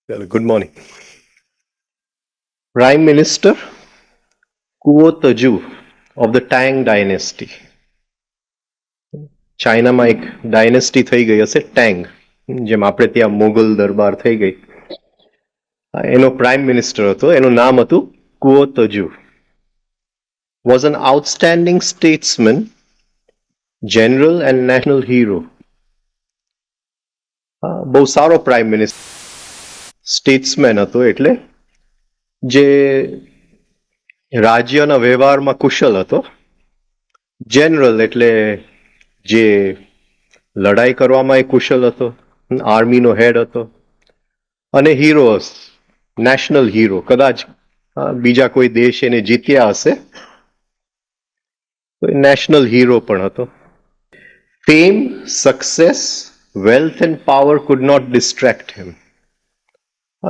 Well, good morning. Prime Minister Kuo Teju of the Tang dynasty. ચાઇનામાં એક dynasty થઈ ગઈ હશે ટેંગ, જેમ આપણે ત્યાં મુગલ દરબાર થઈ ગઈ. એનો પ્રાઇમ મિનિસ્ટર હતો, એનું નામ હતું કુઓ તજુ. Was an outstanding statesman, general and national hero. બહુ સારો પ્રાઇમ મિનિસ્ટર. સ્ટેટ્સમેન હતો એટલે જે રાજ્યના વ્યવહારમાં કુશળ હતો. જનરલ એટલે જે લડાઈ કરવામાં એ કુશળ હતો, આર્મીનો હેડ હતો. અને હીરો, નેશનલ હીરો, કદાચ બીજા કોઈ દેશ એને જીત્યા હશે તો નેશનલ હીરો પણ હતો. Fame, success, wealth and power could not distract him.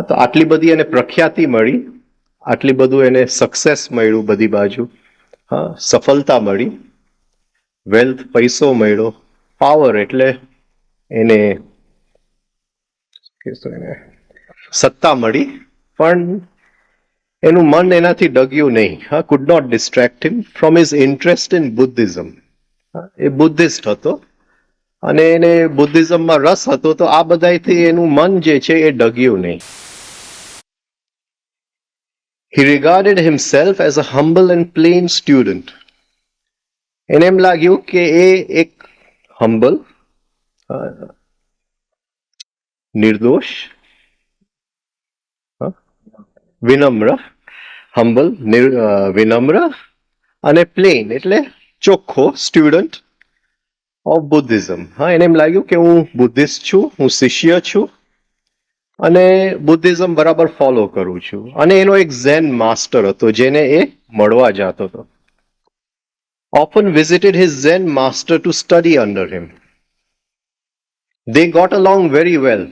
તો આટલી બધી એને પ્રખ્યાતિ મળી, આટલી બધું એને સક્સેસ મળ્યું બધી બાજુ, સફળતા મળી, વેલ્થ પૈસો મળ્યો, પાવર એટલે એને સત્તા મળી, પણ એનું મન એનાથી ડગ્યું નહીં. Could not distract him from his interest in Buddhism. એ બુદ્ધિસ્ટ હતો અને એને બુદ્ધિઝમમાં રસ હતો, તો આ બધાથી એનું મન જે છે એ ડગ્યું નહીં. He regarded himself as a humble and plain student. એને એમ લાગ્યું કે એ એક હમ્બલ, નિર્દોષ, વિનમ્ર, હમ્બલ, વિનમ્ર અને પ્લેન એટલે ચોખ્ખો સ્ટુડન્ટ ઓફ બુદ્ધિઝમ. એને એમ લાગ્યું કે હું બુદ્ધિસ્ટ છું, હું શિષ્ય છું અને બુદ્ધિઝમ બરાબર ફોલો કરું છું. અને એનો એક ઝેન માસ્ટર હતો જેને એ મળવા જતો હતો. Often visited his Zen master to study under him. They got along very well.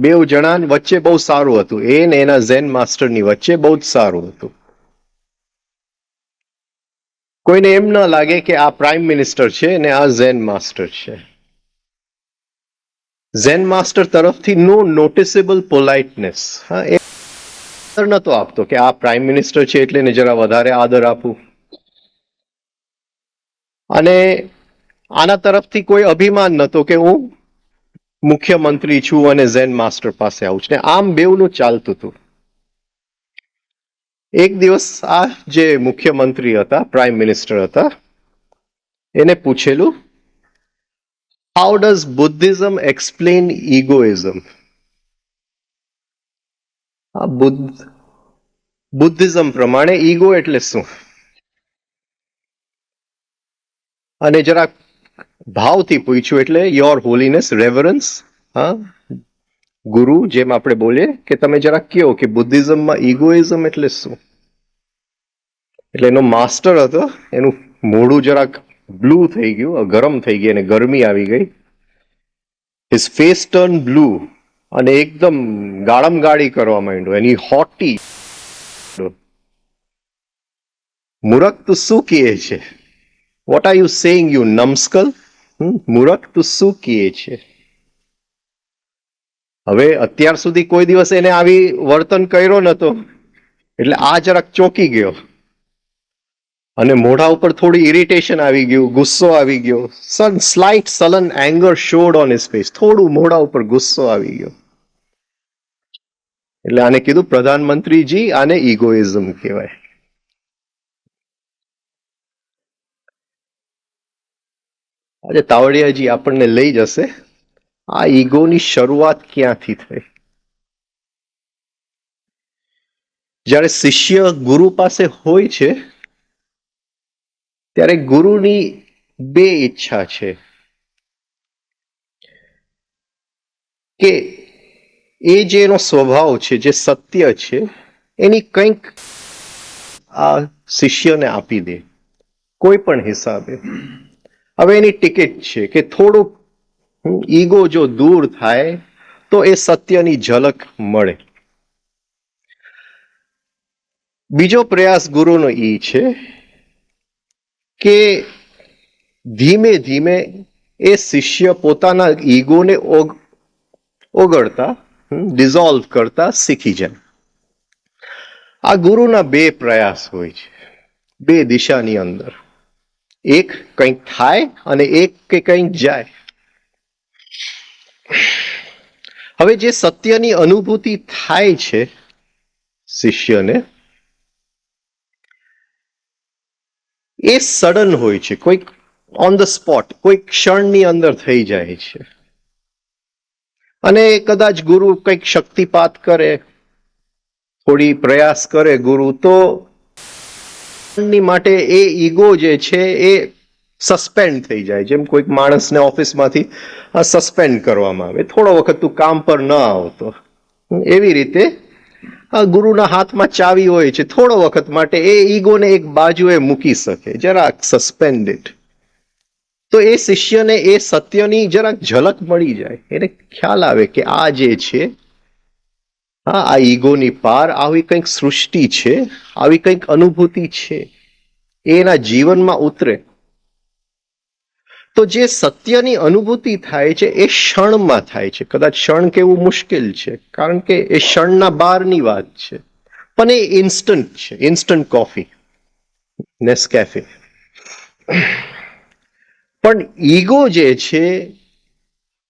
બે જણા વચ્ચે બહુ સારું હતું, એ ને એના ઝેન માસ્ટરની વચ્ચે બહુ જ સારું હતું. કોઈને એમ ન લાગે કે આ પ્રાઇમ મિનિસ્ટર છે ને આ ઝેન માસ્ટર છે. ઝેન માસ્ટર તરફથી નો નોટિસેબલ પોલાઇટનેસ. એ નતો આપતો કે આ પ્રાઇમ મિનિસ્ટર છે એટલે એને જરા વધારે આદર આપવું. અને આના તરફથી કોઈ અભિમાન નતો કે હું મુખ્યમંત્રી છું અને ઝેન માસ્ટર પાસે આવું છું. આમ બેવનું ચાલતું હતું. એક દિવસ આ જે મુખ્યમંત્રી હતા, પ્રાઇમ મિનિસ્ટર હતા, એને પૂછેલું, how does Buddhism explain egoism? આ બુદ્ધિઝમ પ્રમાણે ઈગો એટલે શું? અને જરાક ભાવથી પૂછ્યું એટલે યોર હોલીનેસ, રેવરન્સ. ગુરુ જેમ આપણે બોલીએ કે તમે જરાક કહો કે બુદ્ધિઝમમાં ઇગોઇઝમ એટલે શું? એટલે એનો માસ્ટર હતો, એનું મોઢું જરાક બ્લુ થઈ ગયું, ગરમ થઈ ગઈ અને ગરમી આવી ગઈ. હિઝ ફેસ ટર્ન બ્લુ અને એકદમ ગાળમ ગાળી કરવા માંડ્યો. એની હોટી, મૂરખ તું શું કહે છે? What are you saying you નમસ્કલ? મૂરખ તું શું કહે છે? હવે અત્યાર સુધી કોઈ દિવસ એને આવી વર્તન કર્યો નતો, એટલે આ જરાક ચોંકી ગયો અને મોઢા ઉપર થોડી ઇરિટેશન આવી ગયું, ગુસ્સો આવી ગયો. Slight sullen anger showed on his face. થોડું મોઢા ઉપર ગુસ્સો આવી ગયો. એટલે આને કીધું, પ્રધાનમંત્રીજી, આને ઇગોઇઝમ કહેવાય. આજે તાવડિયાજી આપણને લઈ જશે આ ઈગોની શરૂઆત ક્યાંથી થઈ. જ્યારે શિષ્ય ગુરુ પાસે હોય છે ત્યારે ગુરુની બે ઈચ્છા છે કે એ જે એનો સ્વભાવ છે, જે સત્ય છે, એની કંઈક આ શિષ્યને આપી દે કોઈ પણ હિસાબે. હવે એની ટિકિટ છે કે થોડુંક ઈગો જો દૂર થાય તો એ સત્યની ઝલક મળે. બીજો પ્રયાસ ગુરુનો ઈ છે કે ધીમે ધીમે એ શિષ્ય પોતાના ઈગોને ઓગળતા, ડિઝોલ્વ કરતા શીખી જાય. આ ગુરુના બે પ્રયાસ હોય છે, બે દિશાની અંદર. એક કંઈક થાય અને એક કે કંઈક જાય. હવે જે સત્યની અનુભૂતિ થાય છે શિષ્યને, એ સડન હોય છે, કોઈક ઓન ધ સ્પોટ, કોઈક ક્ષણની અંદર થઈ જાય છે. અને કદાચ ગુરુ કંઈક શક્તિપાત કરે, થોડી પ્રયાસ કરે ગુરુ, તો માટે એ ઈગો જે છે એ સસ્પેન્ડ થઈ જાય. જેમ કોઈક માણસને ઓફિસમાંથી સસ્પેન્ડ કરવામાં આવે, થોડો વખત તું કામ પર ન આવતો, એવી રીતે આ ગુરુના હાથમાં ચાવી હોય છે, થોડો વખત માટે એ ઈગોને એક બાજુએ મૂકી શકે, જરાક સસ્પેન્ડેડ. તો એ શિષ્યને એ સત્યની જરાક ઝલક મળી જાય, એને ખ્યાલ આવે કે આ જે છે, હા, આ ઈગોની પાર આવી કંઈક સૃષ્ટિ છે, આવી કંઈક અનુભૂતિ છે, એના જીવનમાં ઉતરે. તો જે સત્યની અનુભૂતિ થાય છે એ ક્ષણમાં થાય છે. કદાચ ક્ષણ કેવું મુશ્કેલ છે, કારણ કે એ ક્ષણના બહારની વાત છે, પણ એ ઇન્સ્ટન્ટ છે. Instant coffee, Nescafe. પણ ઈગો જે છે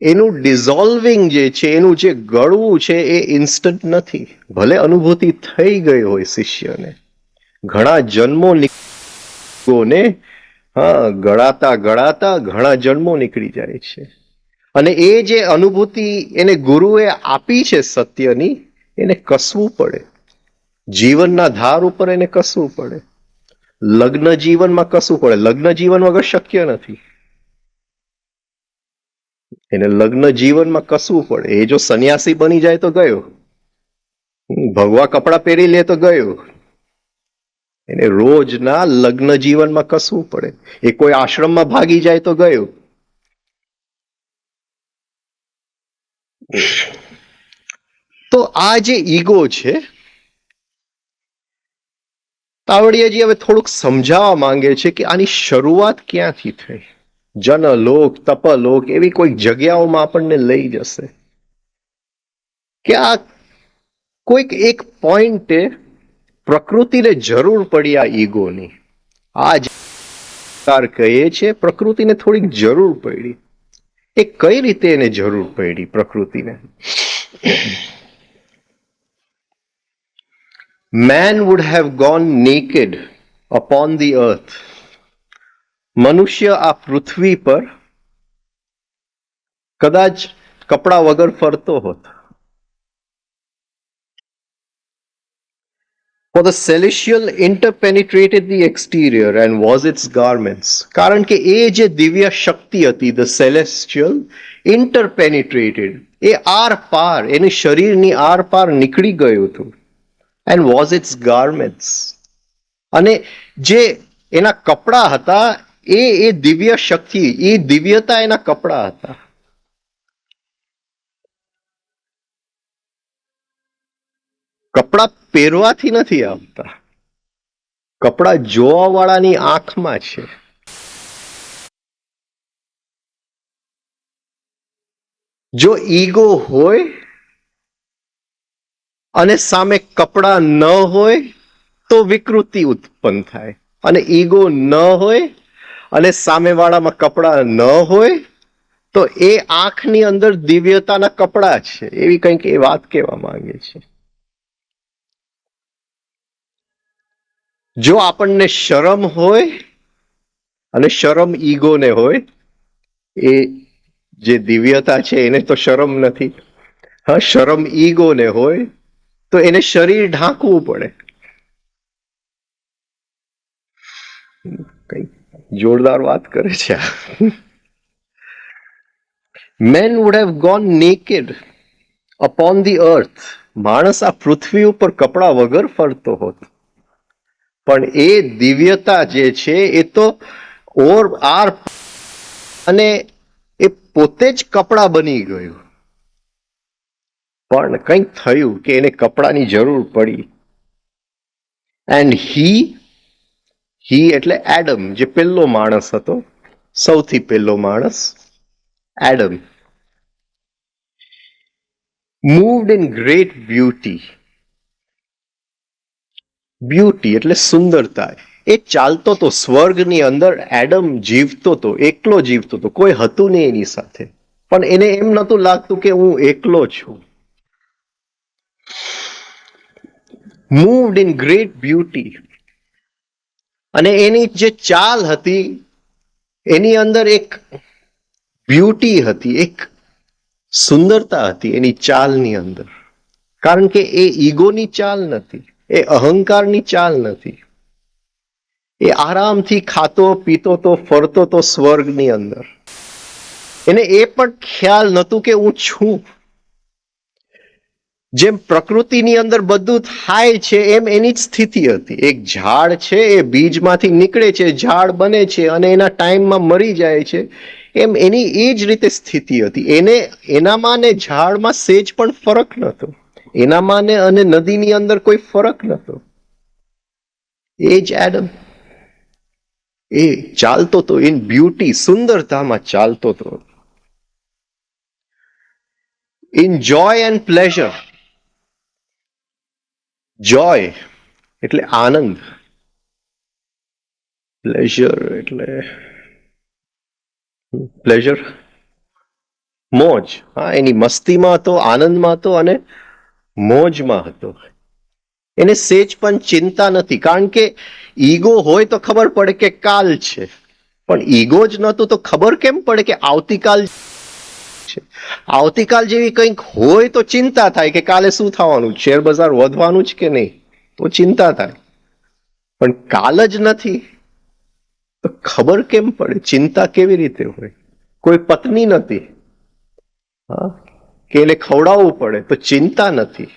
એનું ડિઝોલ્વિંગ જે છે, એનું જે ગળવું છે, એ ઇન્સ્ટન્ટ નથી. ભલે અનુભૂતિ થઈ ગઈ હોય શિષ્યને, ઘણા જન્મો ને, હા, ગળાતા ગળાતા ઘણા જન્મો નીકળી જાય છે. અને એ જે અનુભૂતિ એને ગુરુએ આપી છે સત્યની, એને કસવું પડે. જીવનના ધાર ઉપર એને કસવું પડે. લગ્ન જીવનમાં કસવું પડે. લગ્ન જીવન વગર શક્ય નથી. એને લગ્ન જીવનમાં કસવું પડે. એ જો સંન્યાસી બની જાય તો ગયો, ભગવા કપડા પહેરી લે તો ગયો. એને રોજના લગ્ન જીવનમાં કસવું પડે. એ કોઈ આશ્રમમાં ભાગી જાય તો ગયો. તો આ જે ઈગો છે, તાવડિયાજી હવે થોડુંક સમજાવવા માંગે છે કે આની શરૂઆત ક્યાંથી થઈ. જનલોક, તપલોક એવી કોઈક જગ્યાઓમાં આપણને લઈ જશે કે આ કોઈક એક પોઈન્ટે પ્રકૃતિને જરૂર પડી આ ઈગોની. આ કહીએ છે પ્રકૃતિને થોડીક જરૂર પડી. એ કઈ રીતે એને જરૂર પડી પ્રકૃતિને? Man would have gone naked upon the earth. મનુષ્ય આ પૃથ્વી પર કદાચ કપડા વગર ફરતો હોત. For the celestial interpenetrated the exterior and was its garments. કારણ કે એ જે દિવ્ય શક્તિ હતી, the celestial interpenetrated, એ આર પાર, એની શરીરની આર પાર નીકળી ગયું હતું. And was its garments. અને જે એના કપડા હતા એ દિવ્ય શક્તિ, એ દિવ્યતા એના કપડા હતા. કપડા પહેરવાથી નથી આવતા, કપડા જોવા વાળાની આંખમાં છે. જો ઈગો હોય અને સામે કપડા ન હોય તો વિકૃતિ ઉત્પન્ન થાય. અને ઈગો ન હોય અને સામેવાળામાં કપડા ન હોય તો એ આંખની અંદર દિવ્યતાના કપડા છે, એવી કંઈક એ વાત કહેવા માંગે છે. જો આપણને શરમ હોય, અને શરમ ઈગોને હોય, એ જે દિવ્યતા છે એને તો શરમ નથી. હા, શરમ ઈગોને હોય તો એને શરીર ઢાંકવું પડે. કઈ જોરદાર વાત કરે છે. Men would have gone naked upon the અર્થ, માણસ આ પૃથ્વી ઉપર કપડા વગર ફરતો હોત, પણ એ દિવ્યતા જે છે એ તો ઓર આર, અને એ પોતે જ કપડા બની ગયું. પણ કંઈક થયું કે એને કપડાની જરૂર પડી. એન્ડ હી એટલે એડમ, જે પહેલો માણસ હતો, સૌથી પહેલો માણસ Adam, moved in great beauty. Beauty એટલે સુંદરતા. એ ચાલતો તો સ્વર્ગની અંદર, એડમ જીવતો તો, એકલો જીવતો તો, કોઈ હતું નહીં એની સાથે, પણ એને એમ નતું લાગતું કે હું એકલો છું. મૂવ્ડ ઇન ગ્રેટ બ્યુટી. અને એની જે ચાલ હતી એની અંદર એક બ્યુટી હતી, એક સુંદરતા હતી એની ચાલની અંદર. કારણ કે એ ઈગોની ચાલ નથી, એ અહંકારની ચાલ નથી. એ આરામથી ખાતો પીતો તો, ફરતો તો સ્વર્ગની અંદર. એને એ પણ ખ્યાલ નહોતું કે હું છું. જેમ પ્રકૃતિની અંદર બધું થાય છે એમ એની જ સ્થિતિ હતી. એક ઝાડ છે, એ બીજમાંથી નીકળે છે, ઝાડ બને છે અને એના ટાઈમમાં મરી જાય છે, એમ એની એ જ રીતે સ્થિતિ હતી. એને એનામાં ને ઝાડમાં સેજ પણ ફરક નહોતો. એનામાં ને અને નદીની અંદર કોઈ ફરક નહોતો. એ જ એડમ, એ ચાલતો તો ઇન બ્યુટી, સુંદરતામાં ચાલતો તો. In joy and pleasure. Joy એટલે આનંદ, પ્લેઝર એટલે પ્લેઝર મોજ. હા, એની મસ્તીમાં હતો, આનંદમાં હતો અને મોજમાં હતો. એને સેજ પણ ચિંતા નથી, કારણ કે ઈગો હોય તો ખબર પડે કે કાલ છે, પણ ઈગો જ નહોતું તો ખબર કેમ પડે કે આવતીકાલ છે. આવતીકાલ જેવી કંઈક હોય તો ચિંતા થાય કે કાલે શું થવાનું, શેર બજાર વધવાનું જ કે નહીં, તો ચિંતા થાય. પણ કાલ જ નથી તો ખબર કેમ પડે, ચિંતા કેવી રીતે હોય? કોઈ પત્ની નથી, હા, કે એને ખવડાવવું પડે તો ચિંતા નથી.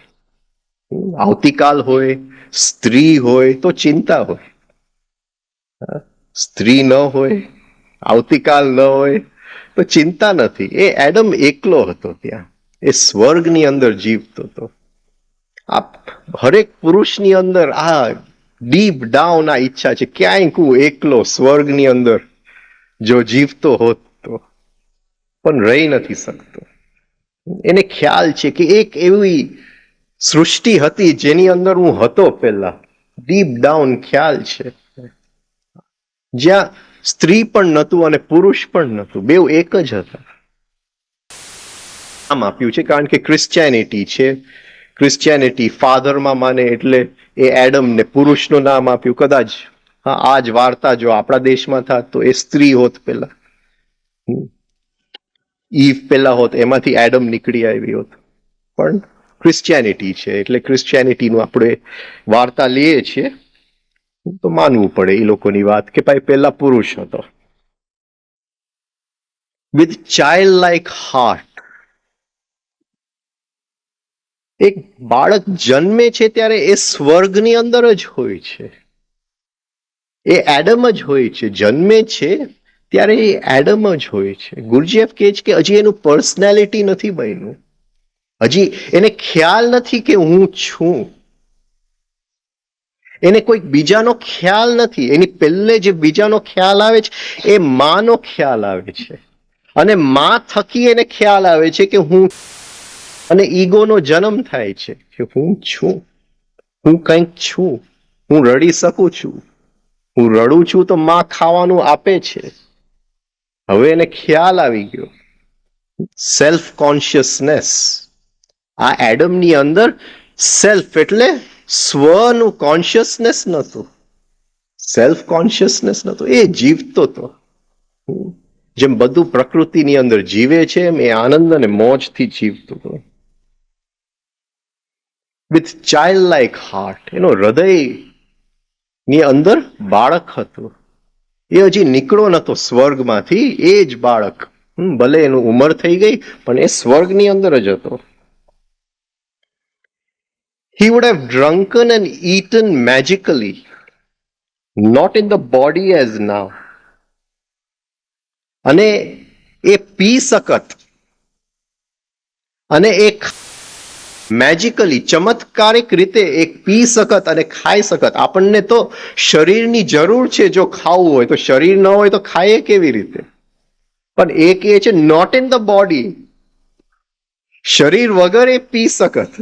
આવતીકાલ હોય, સ્ત્રી હોય તો ચિંતા હોય. સ્ત્રી ન હોય, આવતીકાલ ન હોય તો ચિંતા નથી. એ એડમ એકલો હતો ત્યાં, એ સ્વર્ગની અંદર જીવતો હતો. આ હરેક પુરુષની અંદર આ ડીપ ડાઉન આ ઈચ્છા છે, ક્યાંય હું એકલો સ્વર્ગની અંદર જો જીવતો હોત તો, પણ રહી નથી શકતો. એને ખ્યાલ છે કે એક એવી સૃષ્ટિ હતી જેની અંદર હું હતો પહેલા, ડીપ ડાઉન ખ્યાલ છે, જ્યાં સ્ત્રી પણ નહોતું અને પુરુષ પણ નહોતું, બેઉ એક જ હતા. નામ આપ્યું છે કારણ કે ક્રિશ્ચિયાનિટી છે. ક્રિશ્ચિયાનિટી ફાધરમાં માને એટલે એ એડમને પુરુષનું નામ આપ્યું. કદાચ હા, આ જ વાર્તા જો આપણા દેશમાં થાત તો એ સ્ત્રી હોત પેલા, ઈવ પેલા હોત, એમાંથી એડમ નીકળી આવી હોત. પણ ક્રિશ્ચિયાનિટી છે એટલે ક્રિશ્ચિયાનિટીનું આપણે વાર્તા લઈએ છીએ તો માનવું પડે એ લોકોની વાત કે ભાઈ પેલા પુરુષ હતો. With child like heart. એક બાળક જન્મે છે ત્યારે એ સ્વર્ગની અંદર જ હોય છે, એ એડમ જ હોય છે. જન્મે છે ત્યારે એ એડમ જ હોય છે. ગુરજીએફ કહે છે કે હજી એનું પર્સનાલિટી નથી બન્યું, હજી એને ખ્યાલ નથી કે હું છું. એને કોઈક બીજાનો ખ્યાલ નથી. એની પહેલે જે બીજાનો ખ્યાલ આવે છે એ માનો ખ્યાલ આવે છે, અને માં થકી એને ખ્યાલ આવે છે કે હું, અને ઈગોનો જન્મ થાય છે કે હું છું, હું કંઈક છું, હું રડી શકું છું, હું રડું છું તો માં ખાવાનું આપે છે. હવે એને ખ્યાલ આવી ગયો, સેલ્ફ કોન્શિયસનેસ. આ એડમની અંદર સેલ્ફ એટલે સ્વનું કોન્શિયસનેસ નહોતું, સેલ્ફ કોન્શિયસનેસ નહોતું. એ જીવતો હતો જેમ બધું પ્રકૃતિની અંદર જીવે છે એમ એ આનંદ અને મોજથી જીવતો હતો. With child like heart. એનો હૃદય ની અંદર બાળક હતું. એ હજી નીકળો નતો સ્વર્ગમાંથી, એ જ બાળક. ભલે એનું ઉંમર થઈ ગઈ પણ એ સ્વર્ગની અંદર જ હતો. He would have drunken and eaten magically, not in the body as now. અને એ પી શકત અને એ મેજિકલી ચમત્કારિક રીતે એક પી શકત અને ખાઈ શકત. આપણને તો શરીરની જરૂર છે. જો ખાવું હોય તો, શરીર ન હોય તો ખાઈએ કેવી રીતે? પણ એ કહે છે નોટ ઇન ધ બોડી. શરીર વગર એ પી શકત,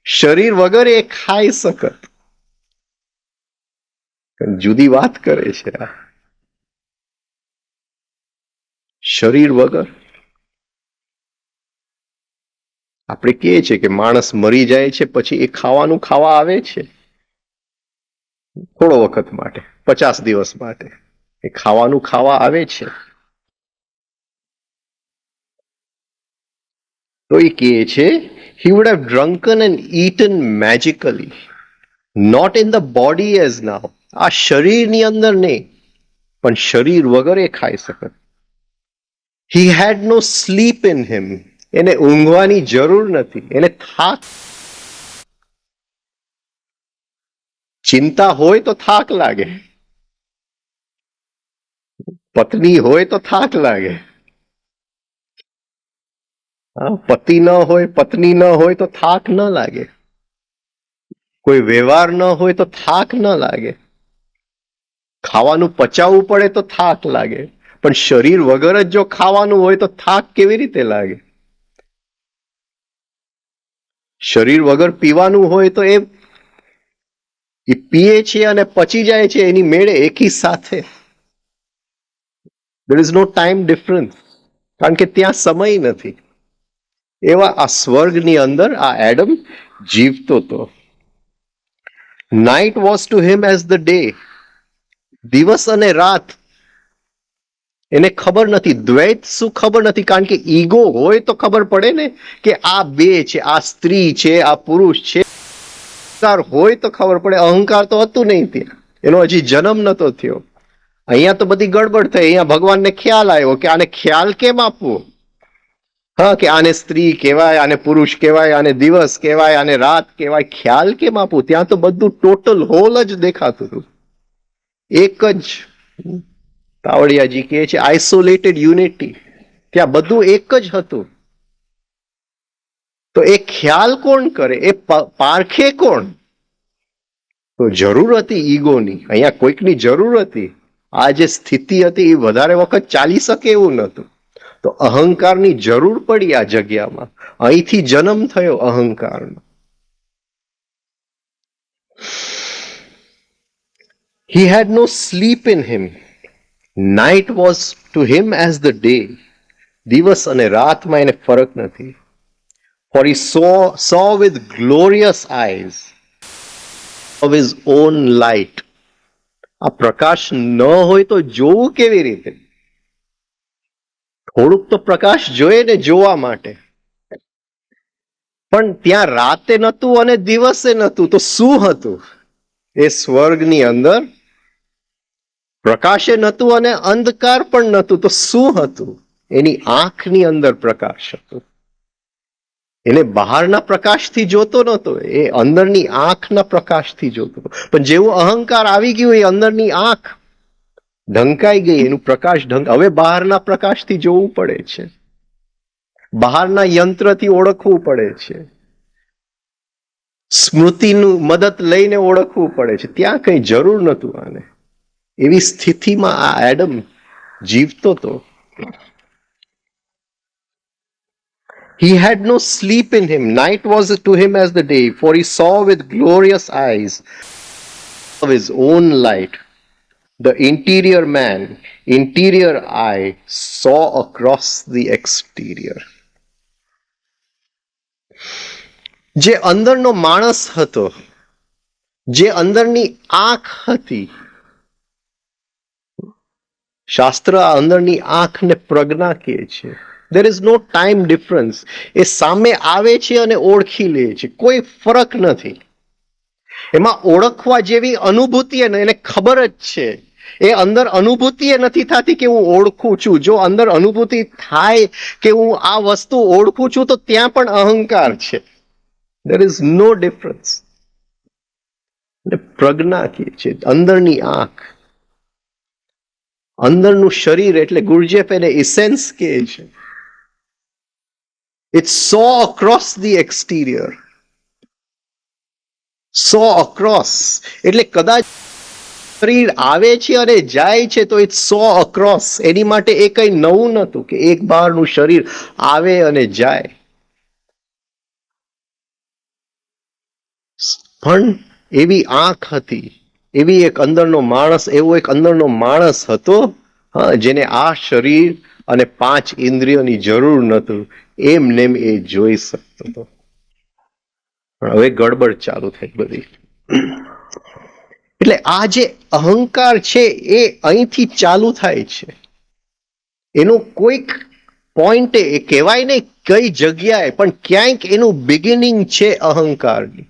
શરીર વગર એ ખાઈ શકત. જુદી વાત કરે છે આ. શરીર વગર આપણે કહીએ છીએ કે માણસ મરી જાય છે પછી એ ખાવાનું ખાવા આવે છે થોડો વખત માટે, 50 દિવસ માટે એ ખાવાનું ખાવા આવે છે. તો એ કહે છે he would have drunken and eaten magically, not in the body as now. આ શરીરની અંદર નહીં, પણ શરીર વગર એ ખાઈ શકત. he had no sleep in him. એને ઊંઘવાની જરૂર નથી, એને થાક. ચિંતા હોય તો થાક લાગે, પત્ની હોય તો થાક લાગે, પતિ ન હોય, પત્ની ન હોય તો થાક ન લાગે, કોઈ વ્યવહાર ન હોય તો થાક ન લાગે, ખાવાનું પચાવવું પડે તો થાક લાગે. પણ શરીર વગર જ જો ખાવાનું હોય તો થાક કેવી રીતે લાગે? શરીર વગર પીવાનું હોય તો એ પીએ છે અને પચી જાય છે એની મેળે એકી સાથે. there is no time difference, કારણ કે ત્યાં સમય નથી. એવા આ સ્વર્ગની અંદર આ એડમ જીવતો હતો. Night was to him as the day. દિવસ અને રાત એને ખબર નથી. દ્વૈત શું ખબર નથી, કારણ કે ઈગો હોય તો ખબર પડે ને કે આ બે છે, આ સ્ત્રી છે, આ પુરુષ છે. હોય તો ખબર પડે. અહંકાર તો હતું નહીં ત્યાં, એનો હજી જન્મ નતો થયો. અહીંયા તો બધી ગડબડ થઈ. અહીંયા ભગવાનને ખ્યાલ આવ્યો કે આને ખ્યાલ કેમ આપવો? હા, કે આને સ્ત્રી કહેવાય, આને પુરુષ કહેવાય, આને દિવસ કહેવાય, આને રાત કહેવાય. ખ્યાલ કેમ આપવું? ત્યાં તો બધું ટોટલ હોલ જ દેખાતું હતું. એક જ તાવડિયાજી કહે છે આઇસોલેટેડ યુનિટી. ત્યાં બધું એક જ હતું. તો એ ખ્યાલ કોણ કરે? એ પારખે કોણ? તો જરૂર હતી ઈગોની. અહીંયા કોઈકની જરૂર હતી. આ જે સ્થિતિ હતી એ વધારે વખત ચાલી શકે એવું નહોતું. તો અહંકારની જરૂર પડી આ જગ્યામાં. અહીંથી જન્મ થયો અહંકારનો. he had no sleep in him. night was to him as the day. દિવસ અને રાતમાં એને ફરક નથી. for he saw with glorious eyes of his own light. આ પ્રકાશ ન હોય તો જોવું કેવી રીતે? થોડુંક તો પ્રકાશ જોઈએ ને જોવા માટે. પણ ત્યાં રાતે નહોતું અને દિવસે નહોતું, તો શું હતું? એ સ્વર્ગની અંદર પ્રકાશે નહોતું અને અંધકાર પણ નહોતું, તો શું હતું? એની આંખની અંદર પ્રકાશ હતો. એને બહારના પ્રકાશથી જોતો નહોતો, એ અંદરની આંખના પ્રકાશથી જોતો. પણ જેવું અહંકાર આવી ગયું, એ અંદરની આંખ ઢંકાઈ ગઈ, એનું પ્રકાશ હવે બહારના પ્રકાશથી જોવું પડે છે, બહારના યંત્રથી ઓળખવું પડે છે, સ્મૃતિનું મદદ લઈને ઓળખવું પડે છે. ત્યાં કઈ જરૂર નતું આને. એવી સ્થિતિમાં આ એડમ જીવતો હતો. he had no sleep in him. night was to him as the day, for he saw with glorious eyes of his own light. The interior man, interior eye saw across the exterior. જે અંદરનો માણસ હતો, જે અંદરની આંખ હતી, શાસ્ત્ર આ અંદરની આંખને પ્રજ્ઞા કહે છે. there is no time difference. એ સામે આવે છે અને ઓળખી લે છે, કોઈ ફરક નથી. એમાં ઓળખવા જેવી અનુભૂતિ એને ખબર જ છે. એ અંદર અનુભૂતિ એ નથી થતી કે હું ઓળખું છું. જો અંદર અનુભૂતિ થાય કે હું આ વસ્તુ ઓળખું છું, તો ત્યાં પણ અહંકાર છે. there is no difference. અને પ્રજ્ઞા કહે છે અંદરની આંખ, અંદરનું શરીર, એટલે ગુરજેફ એને ઇસેન્સ કહે છે. It so across the exterior, so across એટલે કદાચ શરીર આવે છે અને જાય છે તો ઇટ સો અક્રોસ. એની માટે એ કઈ નવું નહોતું કે એક બહારનું શરીર આવે અને જાય, પણ એવી આંખ હતી, એવી એક અંદરનો માણસ, એવો એક અંદરનો માણસ હતો જેને આ શરીર અને 5 ઇન્દ્રિયોની જરૂર નહોતું, એમને એ જોઈ શકતો હતો. પણ હવે ગડબડ ચાલુ થઈ બધી. એટલે આ જે અહંકાર છે એ અહીંથી ચાલુ થાય છે. એનું કોઈક પોઈન્ટે, એ કહેવાય નહીં કઈ જગ્યાએ, પણ ક્યાંક એનું બિગિનિંગ છે અહંકારની.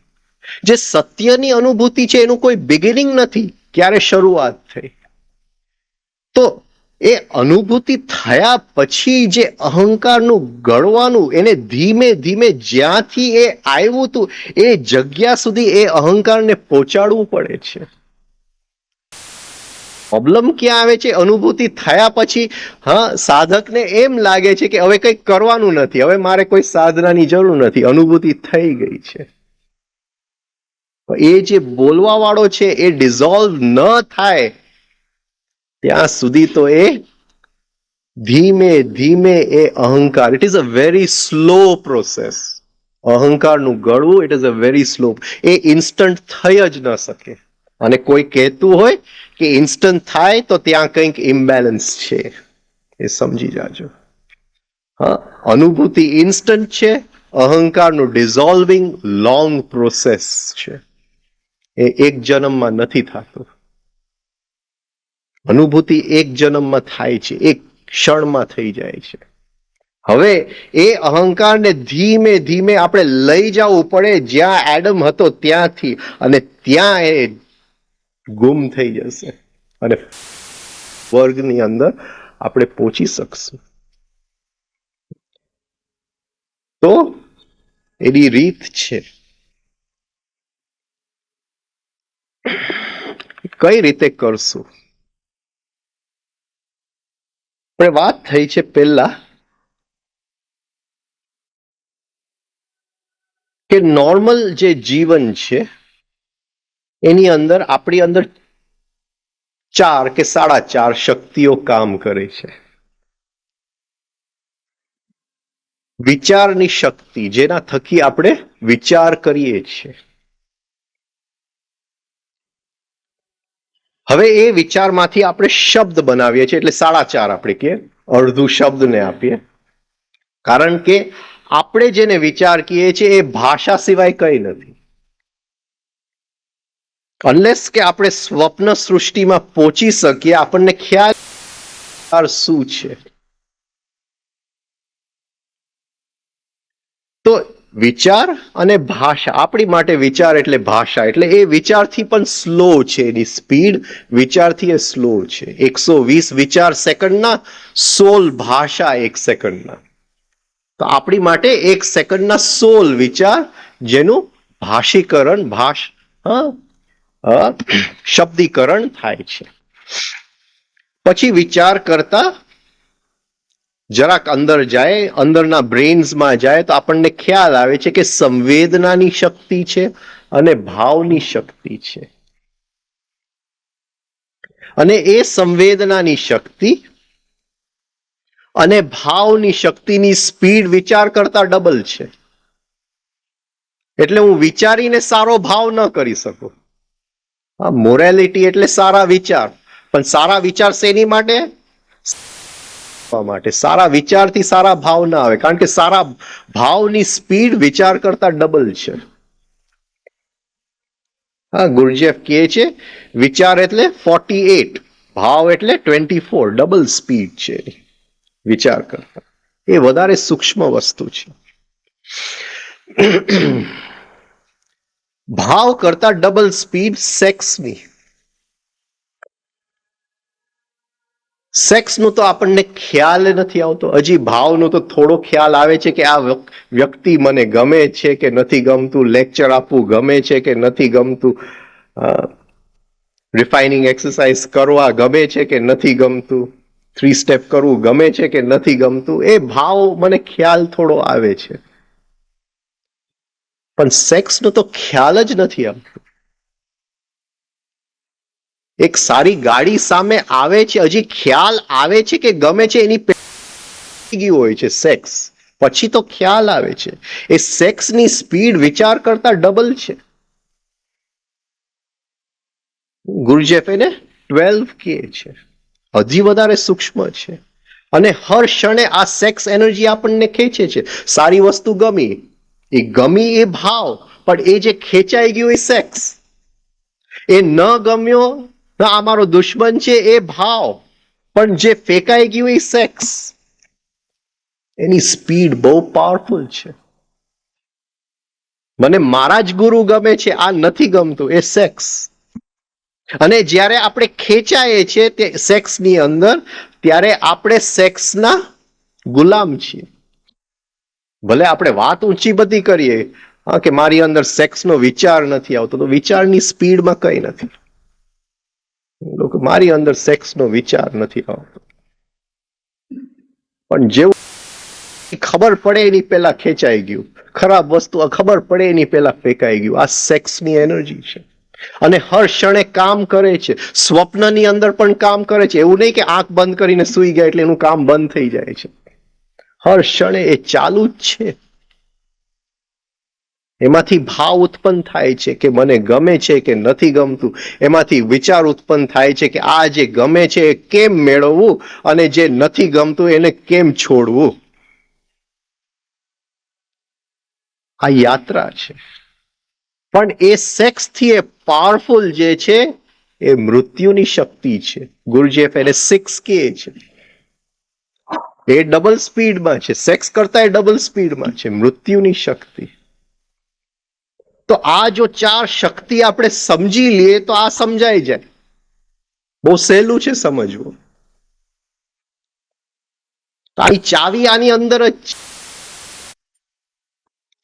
જે સત્યની અનુભૂતિ છે એનું કોઈ બિગિનિંગ નથી, ક્યારે શરૂઆત થઈ. તો એ અનુભૂતિ થયા પછી જે અહંકારનું ગળવાનું, એને ધીમે ધીમે જ્યાંથી એ આવ્યું હતું એ જગ્યા સુધી એ અહંકારને પહોંચાડવું પડે છે. પ્રોબ્લેમ ક્યાં આવે છે? અનુભૂતિ થયા પછી સાધકને એમ લાગે છે કે હવે કંઈક કરવાનું નથી, હવે મારે કોઈ સાધનાની જરૂર નથી, અનુભૂતિ થઈ ગઈ છે. એ જે બોલવા વાળો છે એ ડિઝોલ્વ ન થાય ત્યાં સુધી તો એ ધીમે ધીમે એ અહંકાર, it is a very slow process. અહંકારનું ગળવું it is a very slow, એ ઇન્સ્ટન્ટ થઈ જ ન શકે. અને કોઈ કહેતું હોય કે ઇન્સ્ટન્ટ થાય તો ત્યાં કંઈક ઇમ્બેલેન્સ છે, એ સમજી જાજો. અનુભૂતિ ઇન્સ્ટન્ટ છે, અહંકારનું ડિઝોલ્વિંગ લોંગ પ્રોસેસ છે. એ એક જન્મમાં નથી થતું. અનુભૂતિ એક જન્મમાં થાય છે, એક ક્ષણમાં થઈ જાય છે. હવે એ અહંકારને ધીમે ધીમે આપણે લઈ જવું પડે જ્યાં એડમ હતો ત્યાંથી, અને ત્યાં એ ગુમ થઈ જશે અને વર્ગની અંદર આપણે પહોંચી શકશું. તો એની રીત છે. કઈ રીતે કરશું? આપણે વાત થઈ છે પહેલા કે નોર્મલ જે જીવન છે એની અંદર આપણી અંદર 4 કે 4.5 શક્તિઓ કામ કરે છે. વિચારની શક્તિ, જેના થકી આપણે વિચાર કરીએ છીએ. હવે એ વિચારમાંથી આપણે શબ્દ બનાવીએ છીએ, એટલે 4.5 આપણે કહીએ, અડધું શબ્દને આપીએ. કારણ કે આપણે જેને વિચાર કહીએ છીએ એ ભાષા સિવાય કંઈ નથી. અનલેસ કે આપણે સ્વપ્ન સૃષ્ટિમાં પહોંચી શકીએ, આપણને ખ્યાલ શું છે. તો વિચાર અને ભાષા, આપણી માટે વિચાર એટલે ભાષા, એટલે એ વિચારથી પણ સ્લો છે, એની સ્પીડ વિચારથી એ સ્લો છે. 120 વિચાર સેકન્ડના, 16 ભાષા 1 સેકન્ડના. તો આપણી માટે 1 સેકન્ડના 16 વિચાર, જેનું ભાષીકરણ, શબ્દીકરણ થાય છે. પછી વિચાર કરતા જરાક અંદર જાય, અંદરના બ્રેન્સમાં જાય તો આપણને ખ્યાલ આવે છે કે સંવેદનાની શક્તિ છે અને ભાવની શક્તિ છે. અને એ સંવેદનાની શક્તિ અને ભાવની શક્તિની સ્પીડ વિચાર કરતા ડબલ છે. એટલે હું વિચારીને સારો ભાવ ન કરી શકું. મોરાલિટી એટલે સારા વિચાર, પણ સારા વિચાર શેની માટે? માટે. સારા વિચારથી સારા ભાવ ના આવે, કારણ કે સારા ભાવની સ્પીડ વિચાર કરતા ડબલ છે. ગુરજેફ કહે છે વિચાર એટલે 48, ભાવ એટલે 24, ડબલ સ્પીડ છે વિચાર કરતા. એ વધારે સૂક્ષ્મ વસ્તુ છે. ભાવ કરતા ડબલ સ્પીડ સેક્સની. સેક્સનું તો આપણને ખ્યાલ નથી આવતો, હજી ભાવનો તો થોડો ખ્યાલ આવે છે કે આ વ્યક્તિ મને ગમે છે કે નથી ગમતું, લેક્ચર આપવું ગમે છે કે નથી ગમતું, રિફાઇનિંગ એક્સરસાઇઝ કરવા ગમે છે કે નથી ગમતું, 3 સ્ટેપ કરવું ગમે છે કે નથી ગમતું, એ ભાવ મને ખ્યાલ થોડો આવે છે, પણ સેક્સનો તો ખ્યાલ જ નથી આવતો. એક સારી ગાડી સામે આવે છે, હજી ખ્યાલ આવે છે કે ગમે છે, એની ગયું હોય છે સેક્સ, પછી તો ખ્યાલ આવે છે. એ સેક્સની સ્પીડ વિચાર કરતા ડબલ છે. ગુરુજેફ એને 12 કહે છે, હજી વધારે સૂક્ષ્મ છે. અને હર ક્ષણે આ સેક્સ એનર્જી આપણને ખેંચે છે. સારી વસ્તુ ગમી એ ભાવ, પણ એ જે ખેંચાઈ ગયું એ સેક્સ. એ ન ગમ્યો, આ મારો દુશ્મન છે એ ભાવ, પણ જે ફેંકાઈ ગયું એ સેક્સ. એની સ્પીડ બહુ પાવરફુલ છે. મને મારા જ ગુરુ ગમે છે, આ નથી ગમતું, એ સેક્સ. અને જ્યારે આપણે ખેંચાઈએ છીએ તે સેક્સની અંદર, ત્યારે આપણે સેક્સના ગુલામ છીએ. ભલે આપણે વાત ઊંચી બધી કરીએ કે મારી અંદર સેક્સનો વિચાર નથી આવતો, તો વિચારની સ્પીડમાં કઈ નથી. મારી અંદર સેક્સનો વિચાર નથી આવતો, પણ જેવું ખબર પડે એની પહેલા ખેંચાઈ ગયું, ખરાબ વસ્તુ ખબર પડે એની પહેલા ફેંકાઈ ગયું. આ સેક્સની એનર્જી છે. અને હર ક્ષણે કામ કરે છે. સ્વપ્નની અંદર પણ કામ કરે છે. એવું નહીં કે આંખ બંધ કરીને સૂઈ ગયા એટલે એનું કામ બંધ થઈ જાય છે. હર ક્ષણે એ ચાલુ જ છે. એમાંથી ભાવ ઉત્પન્ન થાય છે કે મને ગમે છે કે નથી ગમતું. એમાંથી વિચાર ઉત્પન્ન થાય છે કે આ જે ગમે છે એ કેમ મેળવવું, અને જે નથી ગમતું એને કેમ છોડવું. આ યાત્રા છે. પણ એ સેક્સથી એ પાવરફુલ જે છે એ મૃત્યુની શક્તિ છે. ગુરુજીએફ એને 6 કહે છે. એ ડબલ સ્પીડમાં છે, સેક્સ કરતા એ ડબલ સ્પીડમાં છે, મૃત્યુની શક્તિ. તો આ જો 4 શક્તિ આપણે સમજી લઈએ તો આ સમજાઈ જાય. બહુ સહેલું છે સમજવું. આની ચાવી આની અંદર જ છે.